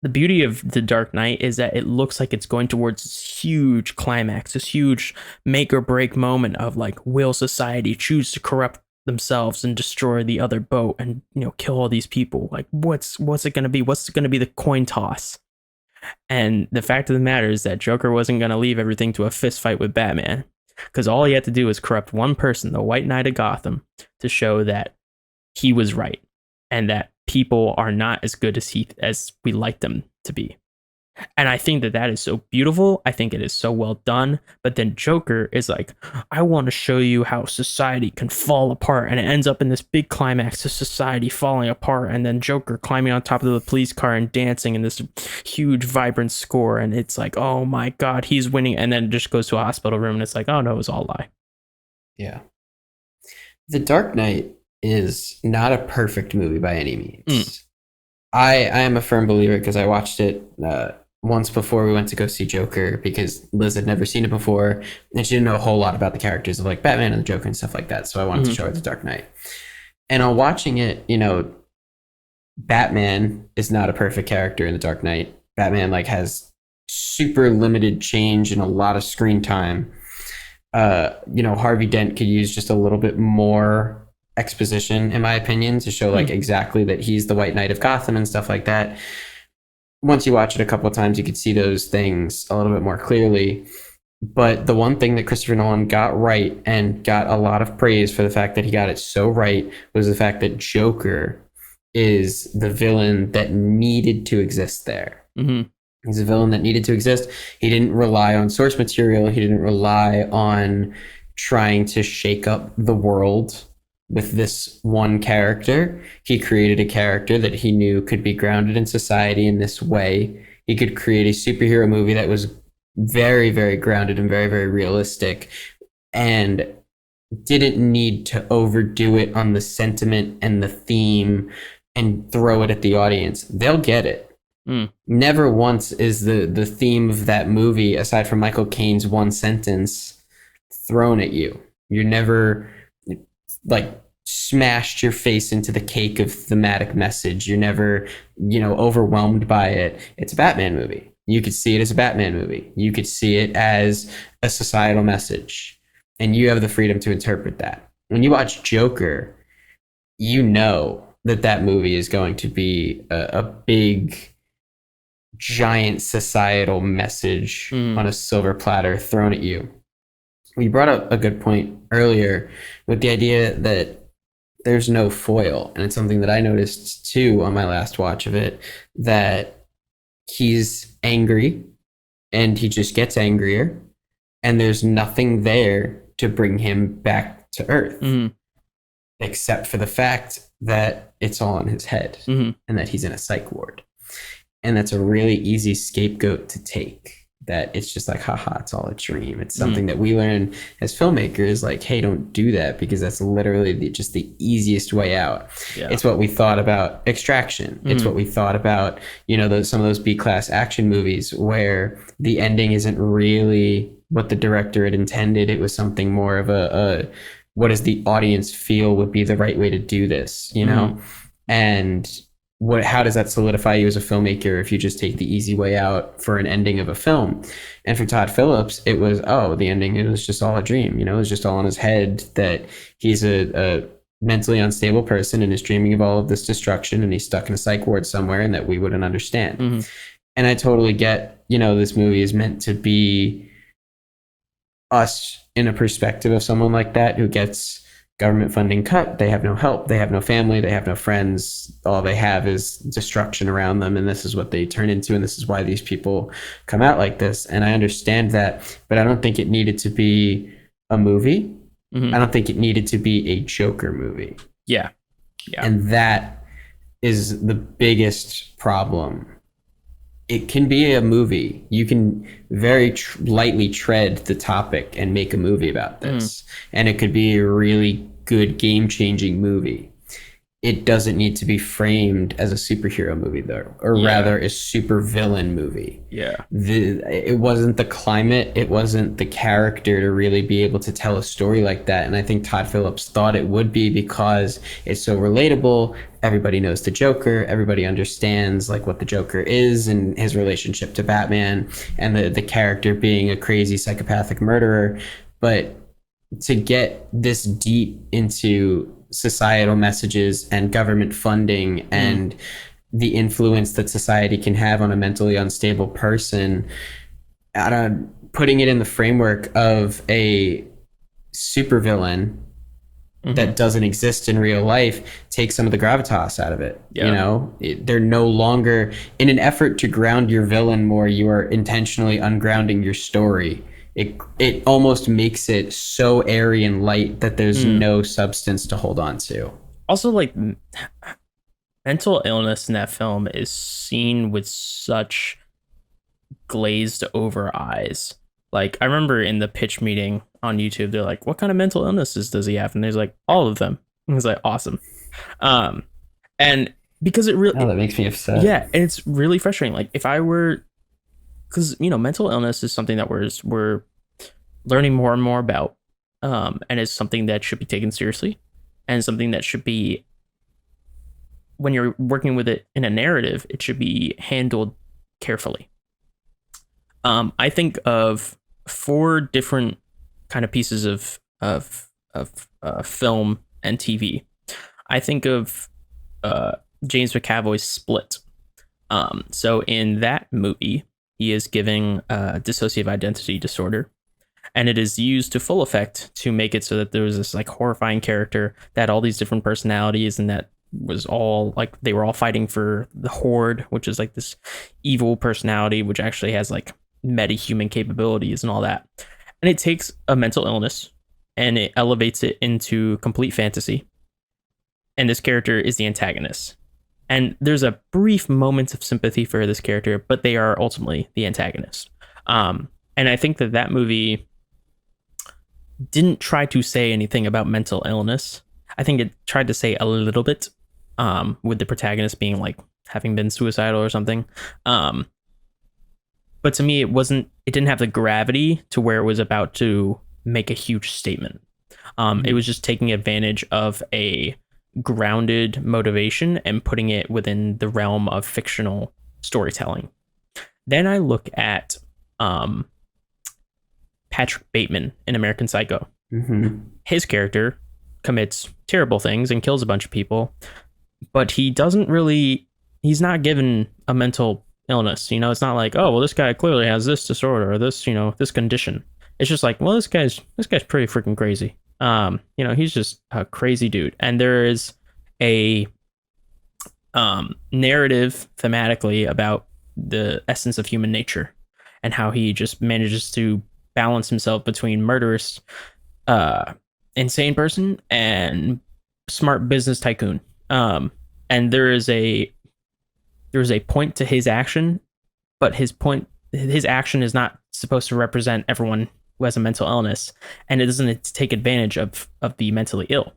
the beauty of The Dark Knight is that it looks like it's going towards this huge climax, this huge make or break moment of like, will society choose to corrupt themselves and destroy the other boat and, you know, kill all these people? Like, what's it going to be? What's going to be the coin toss? And the fact of the matter is that Joker wasn't going to leave everything to a fist fight with Batman, because all he had to do was corrupt one person, the White Knight of Gotham, to show that he was right and that people are not as good as we like them to be. And I think that that is so beautiful. I think it is so well done. But then Joker is like, I want to show you how society can fall apart. And it ends up in this big climax of society falling apart. And then Joker climbing on top of the police car and dancing in this huge, vibrant score. And it's like, oh my God, he's winning. And then it just goes to a hospital room and it's like, oh no, it was all a lie. Yeah. The Dark Knight is not a perfect movie by any means. I am a firm believer, because I watched it once before we went to go see Joker, because Liz had never seen it before and she didn't know a whole lot about the characters of like Batman and the Joker and stuff like that. So I wanted to show her The Dark Knight. And on watching it, you know, Batman is not a perfect character in The Dark Knight. Batman like has super limited change and a lot of screen time. You know, Harvey Dent could use just a little bit more exposition, in my opinion, to show like exactly that he's the White Knight of Gotham and stuff like that. Once you watch it a couple of times, you could see those things a little bit more clearly. But the one thing that Christopher Nolan got right, and got a lot of praise for the fact that he got it so right, was the fact that Joker is the villain that needed to exist there. He's a villain that needed to exist. He didn't rely on source material. He didn't rely on trying to shake up the world with this one character. He created a character that he knew could be grounded in society in this way. He could create a superhero movie that was very, very grounded and very, very realistic, and didn't need to overdo it on the sentiment and the theme and throw it at the audience. They'll get it. Never once is the theme of that movie, aside from Michael Caine's one sentence, thrown at you. You're never like smashed your face into the cake of thematic message. You're never, you know, overwhelmed by it. It's a Batman movie. You could see it as a Batman movie. You could see it as a societal message, and you have the freedom to interpret that. When you watch Joker, you know that that movie is going to be a big, giant societal message on a silver platter thrown at you. We brought up a good point earlier with the idea that there's no foil. And it's something that I noticed too on my last watch of it, that he's angry and he just gets angrier, and there's nothing there to bring him back to earth, except for the fact that it's all in his head and that he's in a psych ward. And that's a really easy scapegoat to take, that it's just like, haha, it's all a dream. It's something that we learn as filmmakers, like, hey, don't do that, because that's literally just the easiest way out. It's what we thought about Extraction. It's what we thought about, you know, some of those B-class action movies where the ending isn't really what the director had intended. It was something more of a what does the audience feel would be the right way to do this, you know? And how does that solidify you as a filmmaker if you just take the easy way out for an ending of a film? And for Todd Phillips, it was, the ending, it was just all a dream. You know, it was just all in his head, that he's a mentally unstable person and is dreaming of all of this destruction, and he's stuck in a psych ward somewhere, and that we wouldn't understand. And I totally get, you know, this movie is meant to be us in a perspective of someone like that who gets government funding cut. They have no help. They have no family. They have no friends. All they have is destruction around them. And this is what they turn into. And this is why these people come out like this. And I understand that, but I don't think it needed to be a movie. I don't think it needed to be a Joker movie. Yeah. And that is the biggest problem. It can be a movie. You can very lightly tread the topic and make a movie about this. And it could be a really good game-changing movie. it doesn't need to be framed as a superhero movie, though, or rather a supervillain movie. Yeah. It wasn't the climate, it wasn't the character to really be able to tell a story like that. And I think Todd Phillips thought it would be, because it's so relatable. Everybody knows the Joker. Everybody understands like what the Joker is and his relationship to Batman, and the character being a crazy psychopathic murderer. But to get this deep into societal messages and government funding and the influence that society can have on a mentally unstable person, putting it in the framework of a supervillain that doesn't exist in real life, takes some of the gravitas out of it. You know, they're no longer, in an effort to ground your villain more, you are intentionally ungrounding your story. It almost makes it so airy and light that there's no substance to hold on to. Also, like, mental illness in that film is seen with such glazed over eyes. Like, I remember in the pitch meeting on YouTube, they're like, what kind of mental illnesses does he have? And he's like, all of them. And he's like, awesome. And because it really... Oh, that makes me upset. Yeah, and it's really frustrating. Like, if I were... Because, you know, mental illness is something that we're learning more and more about, and is something that should be taken seriously, and something that should be, when you're working with it in a narrative, it should be handled carefully. I think of 4 different kind of pieces of film and TV. I think of James McAvoy's Split. So in that movie, he is giving dissociative identity disorder, and it is used to full effect to make it so that there was this like horrifying character that had all these different personalities, and that was all like they were all fighting for the Horde, which is like this evil personality which actually has like meta-human capabilities and all that. And it takes a mental illness and it elevates it into complete fantasy, and this character is the antagonist. And there's a brief moment of sympathy for this character, but they are ultimately the antagonist. And I think that movie didn't try to say anything about mental illness. I think it tried to say a little bit, with the protagonist being like having been suicidal or something. But to me, it didn't have the gravity to where it was about to make a huge statement. It was just taking advantage of a grounded motivation and putting it within the realm of fictional storytelling. Then I look at Patrick Bateman in American Psycho. His character commits terrible things and kills a bunch of people, but he's not given a mental illness. You know, it's not like, oh, well, this guy clearly has this disorder or this, you know, this condition. It's just like, well, this guy's pretty freaking crazy. You know, he's just a crazy dude. And there is a narrative thematically about the essence of human nature and how he just manages to balance himself between murderous, insane person and smart business tycoon. And there is a point to his action, but his action is not supposed to represent everyone who has a mental illness, and it doesn't take advantage of the mentally ill.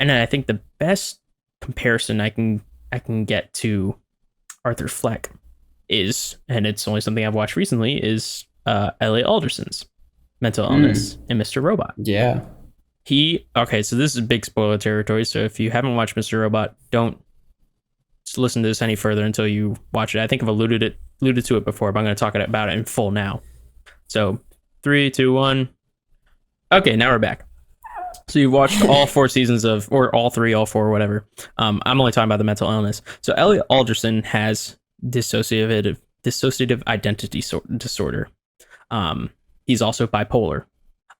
And then I think the best comparison I can get to Arthur Fleck is, and it's only something I've watched recently, is Elliot Alderson's mental illness in Mr. Robot. Yeah. Okay, so this is big spoiler territory, so if you haven't watched Mr. Robot, don't listen to this any further until you watch it. I think I've alluded to it before, but I'm going to talk about it in full now. So 3, 2, 1. Okay, now we're back. So you've watched all 4 seasons of, or all 3, all 4, whatever. I'm only talking about the mental illness. So Elliot Alderson has dissociative identity disorder. He's also bipolar.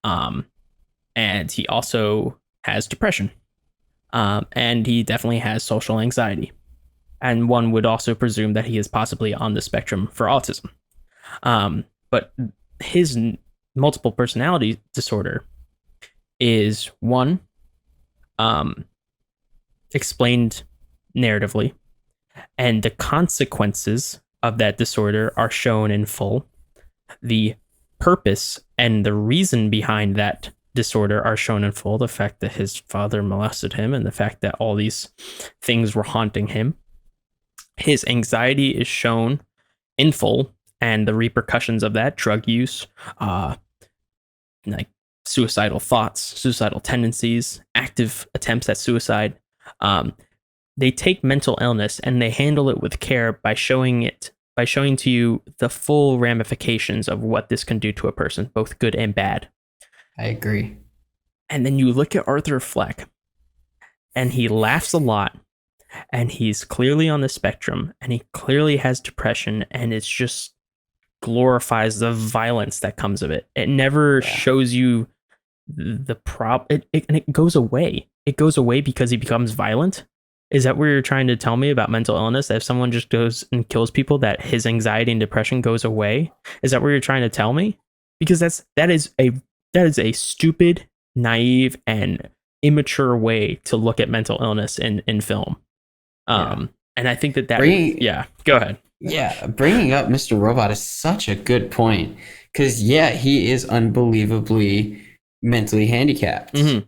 And he also has depression. And he definitely has social anxiety. And one would also presume that he is possibly on the spectrum for autism. But his multiple personality disorder is one, explained narratively, and the consequences of that disorder are shown in full. The purpose and the reason behind that disorder are shown in full. The fact that his father molested him and the fact that all these things were haunting him. His anxiety is shown in full, and the repercussions of that, drug use, like suicidal thoughts, suicidal tendencies, active attempts at suicide. They take mental illness and they handle it with care by showing to you the full ramifications of what this can do to a person, both good and bad. I agree. And then you look at Arthur Fleck, and he laughs a lot, and he's clearly on the spectrum, and he clearly has depression, and it's just glorifies the violence that comes of it. It never shows you the problem, and it goes away. It goes away because he becomes violent. Is that what you're trying to tell me about mental illness? That if someone just goes and kills people, that his anxiety and depression goes away? Is that what you're trying to tell me? Because that is a stupid, naive, and immature way to look at mental illness in film. And I think that go ahead. Yeah, bringing up Mr. Robot is such a good point, because he is unbelievably mentally handicapped. Mm-hmm.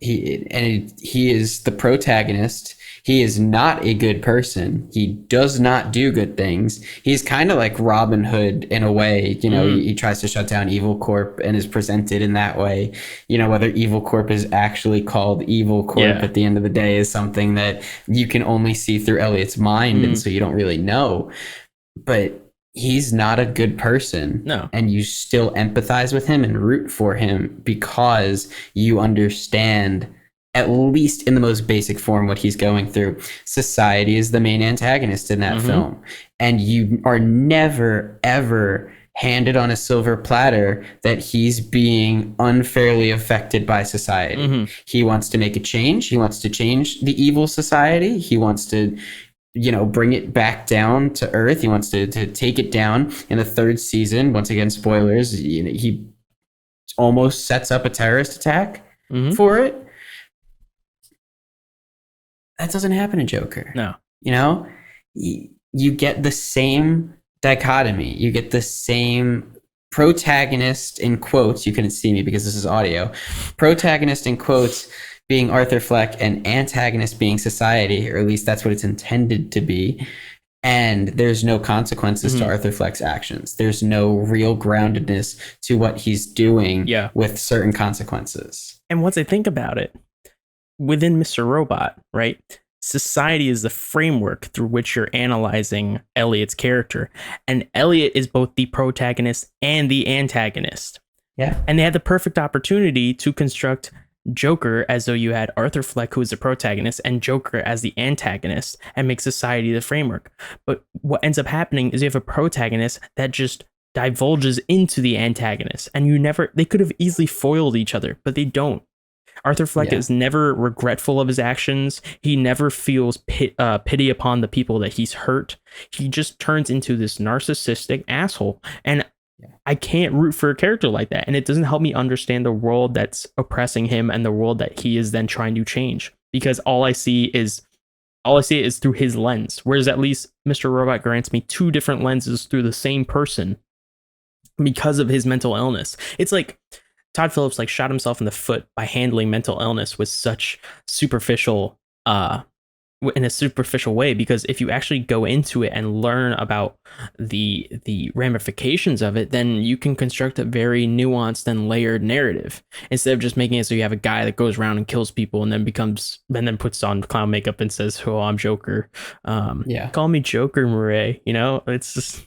He is the protagonist. He is not a good person. He does not do good things. He's kind of like Robin Hood in a way. He tries to shut down Evil Corp and is presented in that way. Whether Evil Corp is actually called Evil Corp at the end of the day is something that you can only see through Elliot's mind, and so you don't really know. But he's not a good person. No. And you still empathize with him and root for him because you understand, at least in the most basic form, what he's going through. Society is the main antagonist in that film. And you are never, ever handed on a silver platter that he's being unfairly affected by society. He wants to make a change. He wants to change the evil society. He wants to bring it back down to earth. He wants to take it down. In the third season, once again, spoilers, he almost sets up a terrorist attack for it. That doesn't happen in Joker. No. You get the same dichotomy. You get the same protagonist, in quotes. You couldn't see me because this is audio. Protagonist, in quotes, being Arthur Fleck, and antagonist being society, or at least that's what it's intended to be. And there's no consequences to Arthur Fleck's actions. There's no real groundedness to what he's doing with certain consequences. And once I think about it, within Mr. Robot, right? Society is the framework through which you're analyzing Elliot's character. And Elliot is both the protagonist and the antagonist. Yeah. And they had the perfect opportunity to construct Joker as though you had Arthur Fleck, who is the protagonist, and Joker as the antagonist, and make society the framework. But what ends up happening is you have a protagonist that just divulges into the antagonist, and they could have easily foiled each other, but they don't. Arthur Fleck is never regretful of his actions. He never feels pity upon the people that he's hurt. He just turns into this narcissistic asshole. And I can't root for a character like that. And it doesn't help me understand the world that's oppressing him and the world that he is then trying to change. Because all I see is through his lens. Whereas at least Mr. Robot grants me two different lenses through the same person because of his mental illness. It's like Todd Phillips shot himself in the foot by handling mental illness with such in a superficial way, because if you actually go into it and learn about the ramifications of it, then you can construct a very nuanced and layered narrative instead of just making it so you have a guy that goes around and kills people and then puts on clown makeup and says, "Oh, I'm Joker." Call me Joker, Murray. It's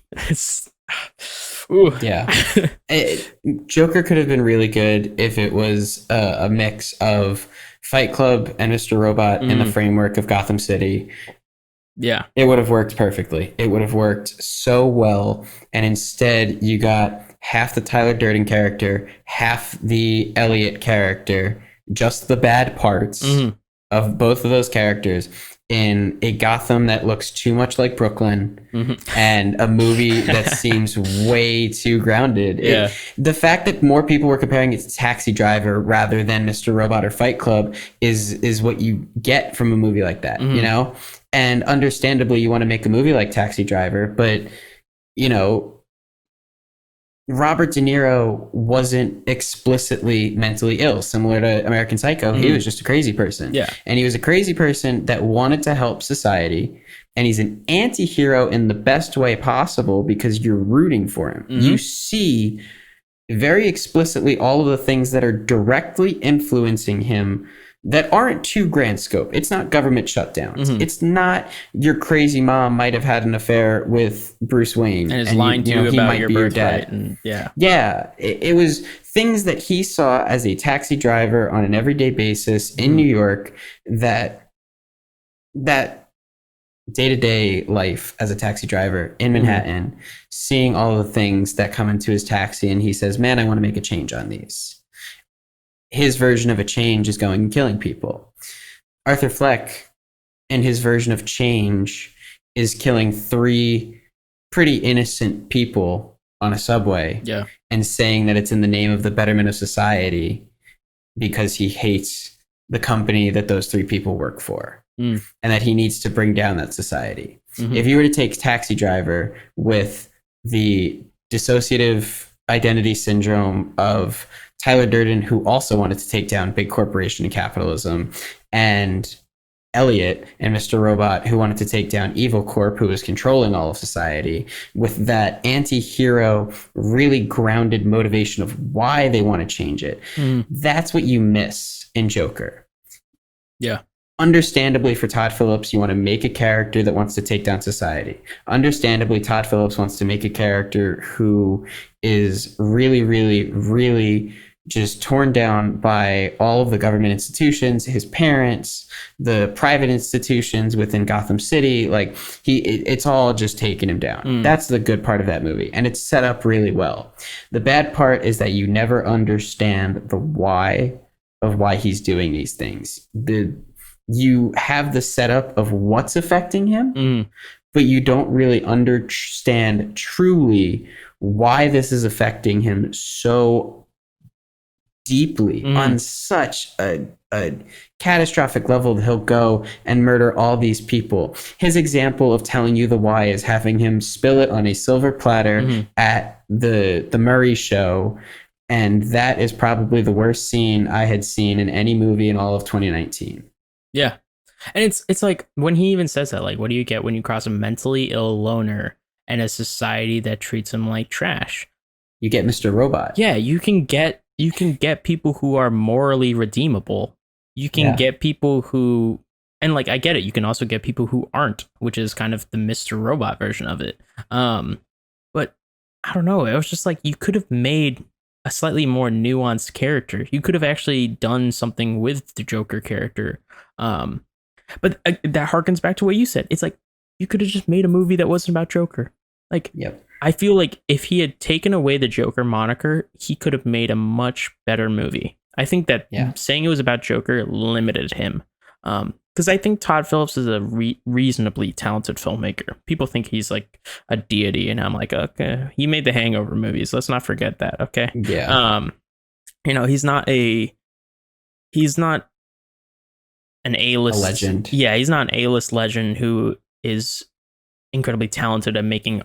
ooh. Yeah. Joker could have been really good if it was a mix of Fight Club and Mr. Robot in the framework of Gotham City. Yeah. It would have worked perfectly. It would have worked so well. And instead, you got half the Tyler Durden character, half the Elliot character, just the bad parts of both of those characters, in a Gotham that looks too much like Brooklyn and a movie that seems way too grounded. The fact that more people were comparing it to Taxi Driver rather than Mr. Robot or Fight Club is what you get from a movie like that, And understandably, you want to make a movie like Taxi Driver, but, Robert De Niro wasn't explicitly mentally ill, similar to American Psycho. He was just a crazy person. Yeah. And he was a crazy person that wanted to help society. And he's an anti-hero in the best way possible because you're rooting for him. You see very explicitly all of the things that are directly influencing him that aren't too grand scope. It's not government shutdowns. It's not your crazy mom might have had an affair with Bruce Wayne and is lying to you he about might your be birthright. dad. And It was things that he saw as a taxi driver on an everyday basis in New York, that day-to-day life as a taxi driver in Manhattan, seeing all the things that come into his taxi, and he says, man, I want to make a change on these. His version of a change is going and killing people. Arthur Fleck, in his version of change, is killing 3 pretty innocent people on a subway and saying that it's in the name of the betterment of society because he hates the company that those 3 people work for, and that he needs to bring down that society. If you were to take Taxi Driver with the dissociative identity syndrome of Tyler Durden, who also wanted to take down big corporation and capitalism, and Elliot and Mr. Robot, who wanted to take down Evil Corp, who was controlling all of society, with that anti-hero, really grounded motivation of why they want to change it. That's what you miss in Joker. Yeah. Understandably, for Todd Phillips, you want to make a character that wants to take down society. Understandably, Todd Phillips wants to make a character who is really, really, really just torn down by all of the government institutions, his parents, the private institutions within Gotham City. Like it's all just taking him down. That's the good part of that movie, and it's set up really well. The bad part is that you never understand the why of why he's doing these things. You have the setup of what's affecting him, but you don't really understand truly why this is affecting him so deeply on such a catastrophic level that he'll go and murder all these people. His example of telling you the why is having him spill it on a silver platter at the Murray show, and that is probably the worst scene I had seen in any movie in all of 2019. Yeah. And it's like when he even says that, like, what do you get when you cross a mentally ill loner and a society that treats him like trash? You get Mr. Robot. Yeah, you can get people who are morally redeemable. You can get people who, and like I get it, you can also get people who aren't, which is kind of the Mr. Robot version of it. But I don't know, it was just like you could have made a slightly more nuanced character. You could have actually done something with the Joker character. But that harkens back to what you said. It's like you could have just made a movie that wasn't about Joker. Like, I feel like if he had taken away the Joker moniker, he could have made a much better movie. I think that saying it was about Joker limited him. Because I think Todd Phillips is a reasonably talented filmmaker. People think he's like a deity, and I'm like, okay, he made the Hangover movies. Let's not forget that, okay? Yeah. You know, he's not an A-list legend. Yeah, he's not an A-list legend who is incredibly talented at making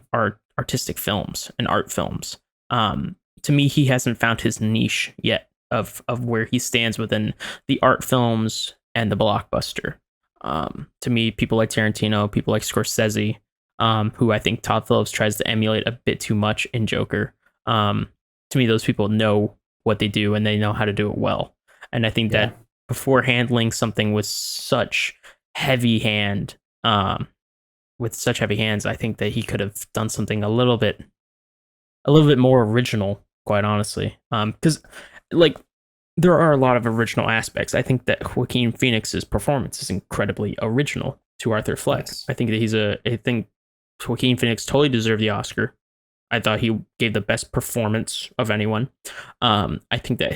artistic films and art films. To me, he hasn't found his niche yet of where he stands within the art films and the blockbuster. To me, people like Tarantino, people like Scorsese, who I think Todd Phillips tries to emulate a bit too much in Joker. To me, those people know what they do and they know how to do it well. And I think that before handling something with such heavy hands, I think that he could have done something a little bit more original, quite honestly. Because like there are a lot of original aspects. I think that Joaquin Phoenix's performance is incredibly original to Arthur Fleck. Yes. I think Joaquin Phoenix totally deserved the Oscar. I thought he gave the best performance of anyone. I think that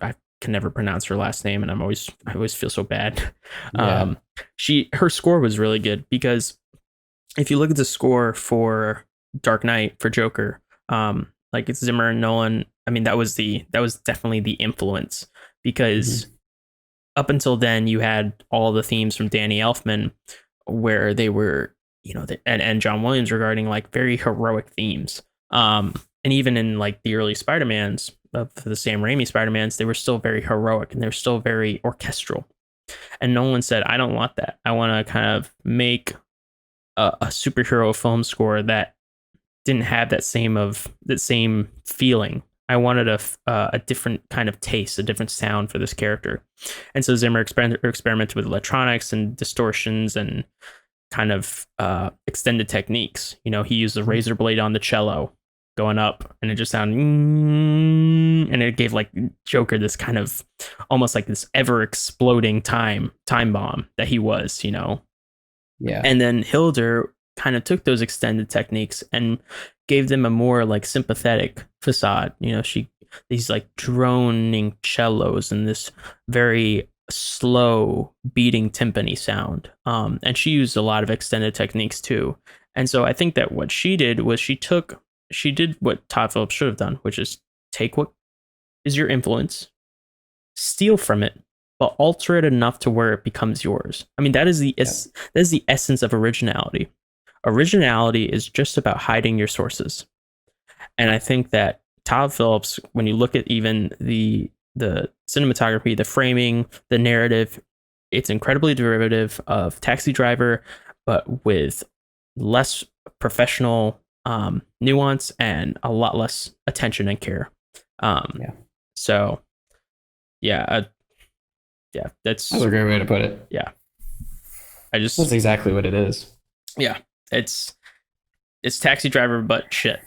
I can never pronounce her last name, and I always feel so bad. Her score was really good, because if you look at the score for Dark Knight for Joker, like it's Zimmer and Nolan. I mean, that was definitely the influence, because up until then you had all the themes from Danny Elfman, where they were, and John Williams, regarding like very heroic themes. and even in like the early Spider-Mans, the Sam Raimi Spider-Mans, they were still very heroic and they're still very orchestral. And Nolan said, I don't want that. I want to kind of make a superhero film score that didn't have that same feeling. I wanted a different kind of taste, a different sound for this character. And so Zimmer experimented with electronics and distortions and kind of extended techniques. You know, he used a razor blade on the cello going up, and it just sounded, and it gave like Joker this kind of almost like this ever exploding time bomb that he was, you know. Yeah. And then Hilder kind of took those extended techniques and gave them a more like sympathetic facade. You know, these like droning cellos and this very slow beating timpani sound. And she used a lot of extended techniques too. And so I think that what she did was she did what Todd Phillips should have done, which is take what is your influence, steal from it, but alter it enough to where it becomes yours. I mean, that is the essence of originality. Originality is just about hiding your sources. And I think that Todd Phillips, when you look at even the cinematography, the framing, the narrative, it's incredibly derivative of Taxi Driver, but with less professional nuance and a lot less attention and care. So yeah, that's a great way to put it. Yeah, that's exactly what it is. Yeah, it's Taxi Driver, but shit.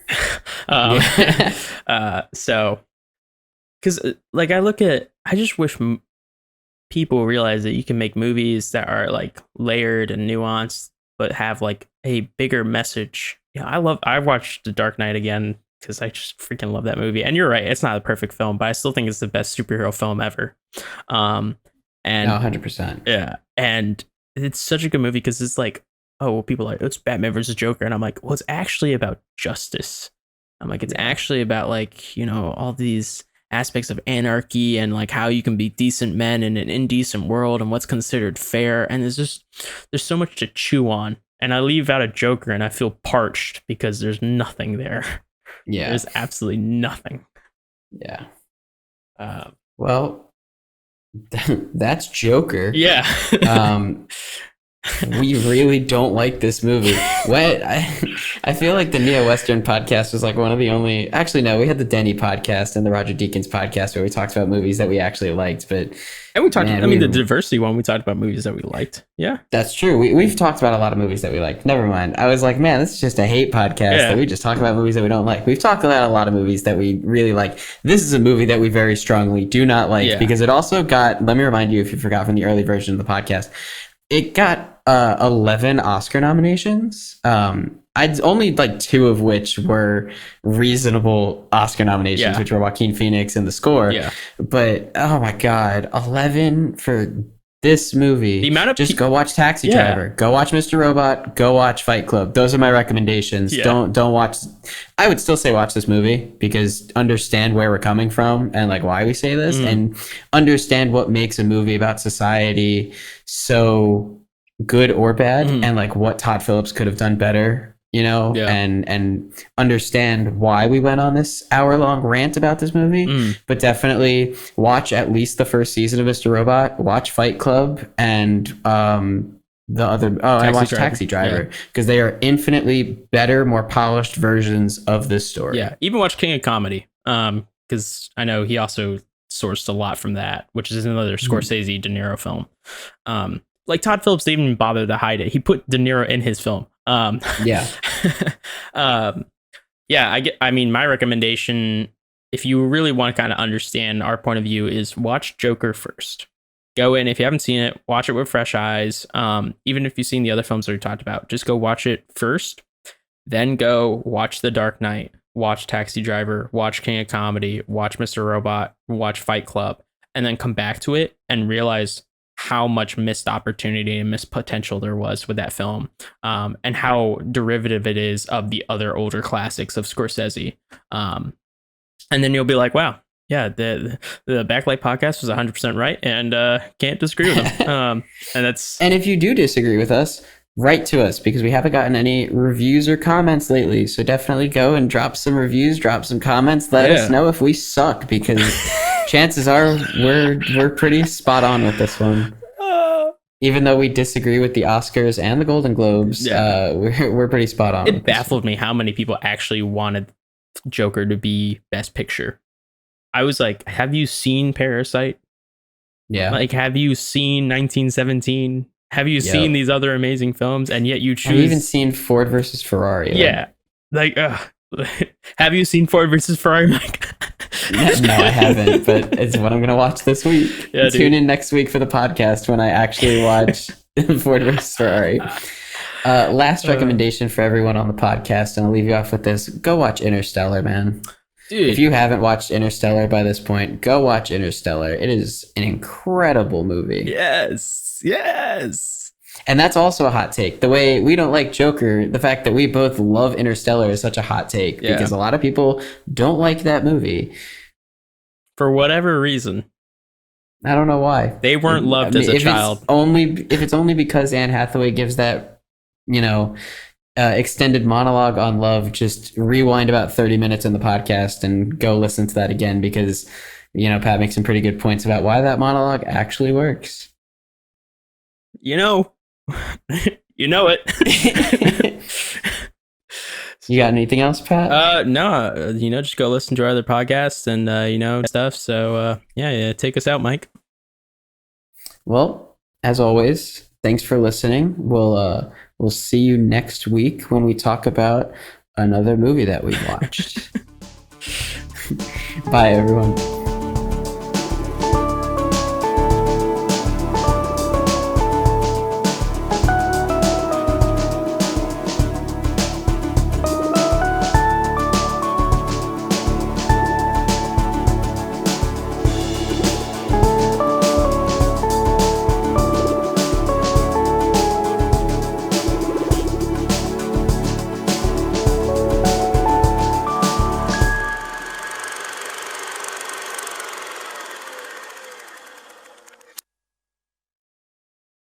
So, because like I just wish people realize that you can make movies that are like layered and nuanced, but have like a bigger message. Yeah, I watched The Dark Knight again because I just freaking love that movie. And you're right, it's not a perfect film, but I still think it's the best superhero film ever. And 100%. Yeah, and it's such a good movie because it's like, oh, well, people are like, it's Batman versus Joker, and I'm like, well, it's actually about justice. I'm like, it's actually about like, you know, all these aspects of anarchy and like how you can be decent men in an indecent world and what's considered fair. And there's so much to chew on. And I leave out a Joker and I feel parched because there's nothing there. Yeah. There's absolutely nothing. Yeah. Well, that's Joker. Yeah. We really don't like this movie. I feel like the Neo Western podcast was like one of the only. Actually, no, we had the Denny podcast and the Roger Deakins podcast where we talked about movies that we actually liked. But and we talked. The diversity one, we talked about movies that we liked. Yeah, that's true. We've talked about a lot of movies that we liked. Never mind. I was like, man, this is just a hate podcast that we just talk about movies that we don't like. We've talked about a lot of movies that we really like. This is a movie that we very strongly do not like because it also got. Let me remind you, if you forgot from the early version of the podcast, it got 11 Oscar nominations. I'd only like 2 of which were reasonable Oscar nominations, which were Joaquin Phoenix and the score. Yeah. But oh my God, 11 for this movie. The amount of go watch Taxi Driver, go watch Mr. Robot, go watch Fight Club. Those are my recommendations. Yeah. Don't watch. I would still say watch this movie because understand where we're coming from and like why we say this and understand what makes a movie about society so good or bad and like what Todd Phillips could have done better, you know, and understand why we went on this hour-long rant about this movie. But definitely watch at least the first season of Mr. Robot, watch Fight Club, and the other I watched Taxi Driver because they are infinitely better, more polished versions of this story. Yeah, even watch King of Comedy because I know he also sourced a lot from that, which is another Scorsese De Niro film. Like Todd Phillips didn't even bother to hide it. He put De Niro in his film. I mean, my recommendation, if you really want to kind of understand our point of view, is watch Joker first. Go in, if you haven't seen it, watch it with fresh eyes. Even if you've seen the other films that we talked about, just go watch it first. Then go watch The Dark Knight, watch Taxi Driver, watch King of Comedy, watch Mr. Robot, watch Fight Club, and then come back to it and realize how much missed opportunity and missed potential there was with that film, and how derivative it is of the other older classics of Scorsese. And then you'll be like, wow, yeah, the Backlight podcast was 100% right, and can't disagree with them. And if you do disagree with us, write to us because we haven't gotten any reviews or comments lately. So definitely go and drop some reviews, drop some comments. Let us know if we suck, because chances are we're pretty spot on with this one. Even though we disagree with the Oscars and the Golden Globes, we're pretty spot on. It baffled me how many people actually wanted Joker to be Best Picture. I was like, have you seen Parasite? Yeah. Like, have you seen 1917? Have you seen these other amazing films? And yet you choose... Have you even seen Ford versus Ferrari? Yeah. Like, have you seen Ford versus Ferrari, Mike? No, I haven't, but it's what I'm going to watch this week. Yeah, Tune in next week for the podcast when I actually watch Ford vs. Ferrari. Last recommendation for everyone on the podcast, and I'll leave you off with this. Go watch Interstellar, man. Dude. If you haven't watched Interstellar by this point, go watch Interstellar. It is an incredible movie. Yes. And that's also a hot take. The way we don't like Joker, the fact that we both love Interstellar is such a hot take, because a lot of people don't like that movie. For whatever reason. I don't know why. They weren't loved as a child. If it's only because Anne Hathaway gives that, extended monologue on love, just rewind about 30 minutes in the podcast and go listen to that again, because, Pat makes some pretty good points about why that monologue actually works. You know it. You got anything else, Pat? No, just go listen to our other podcasts and, stuff. So, take us out, Mike. Well, as always, thanks for listening. We'll see you next week when we talk about another movie that we watched. Bye, everyone.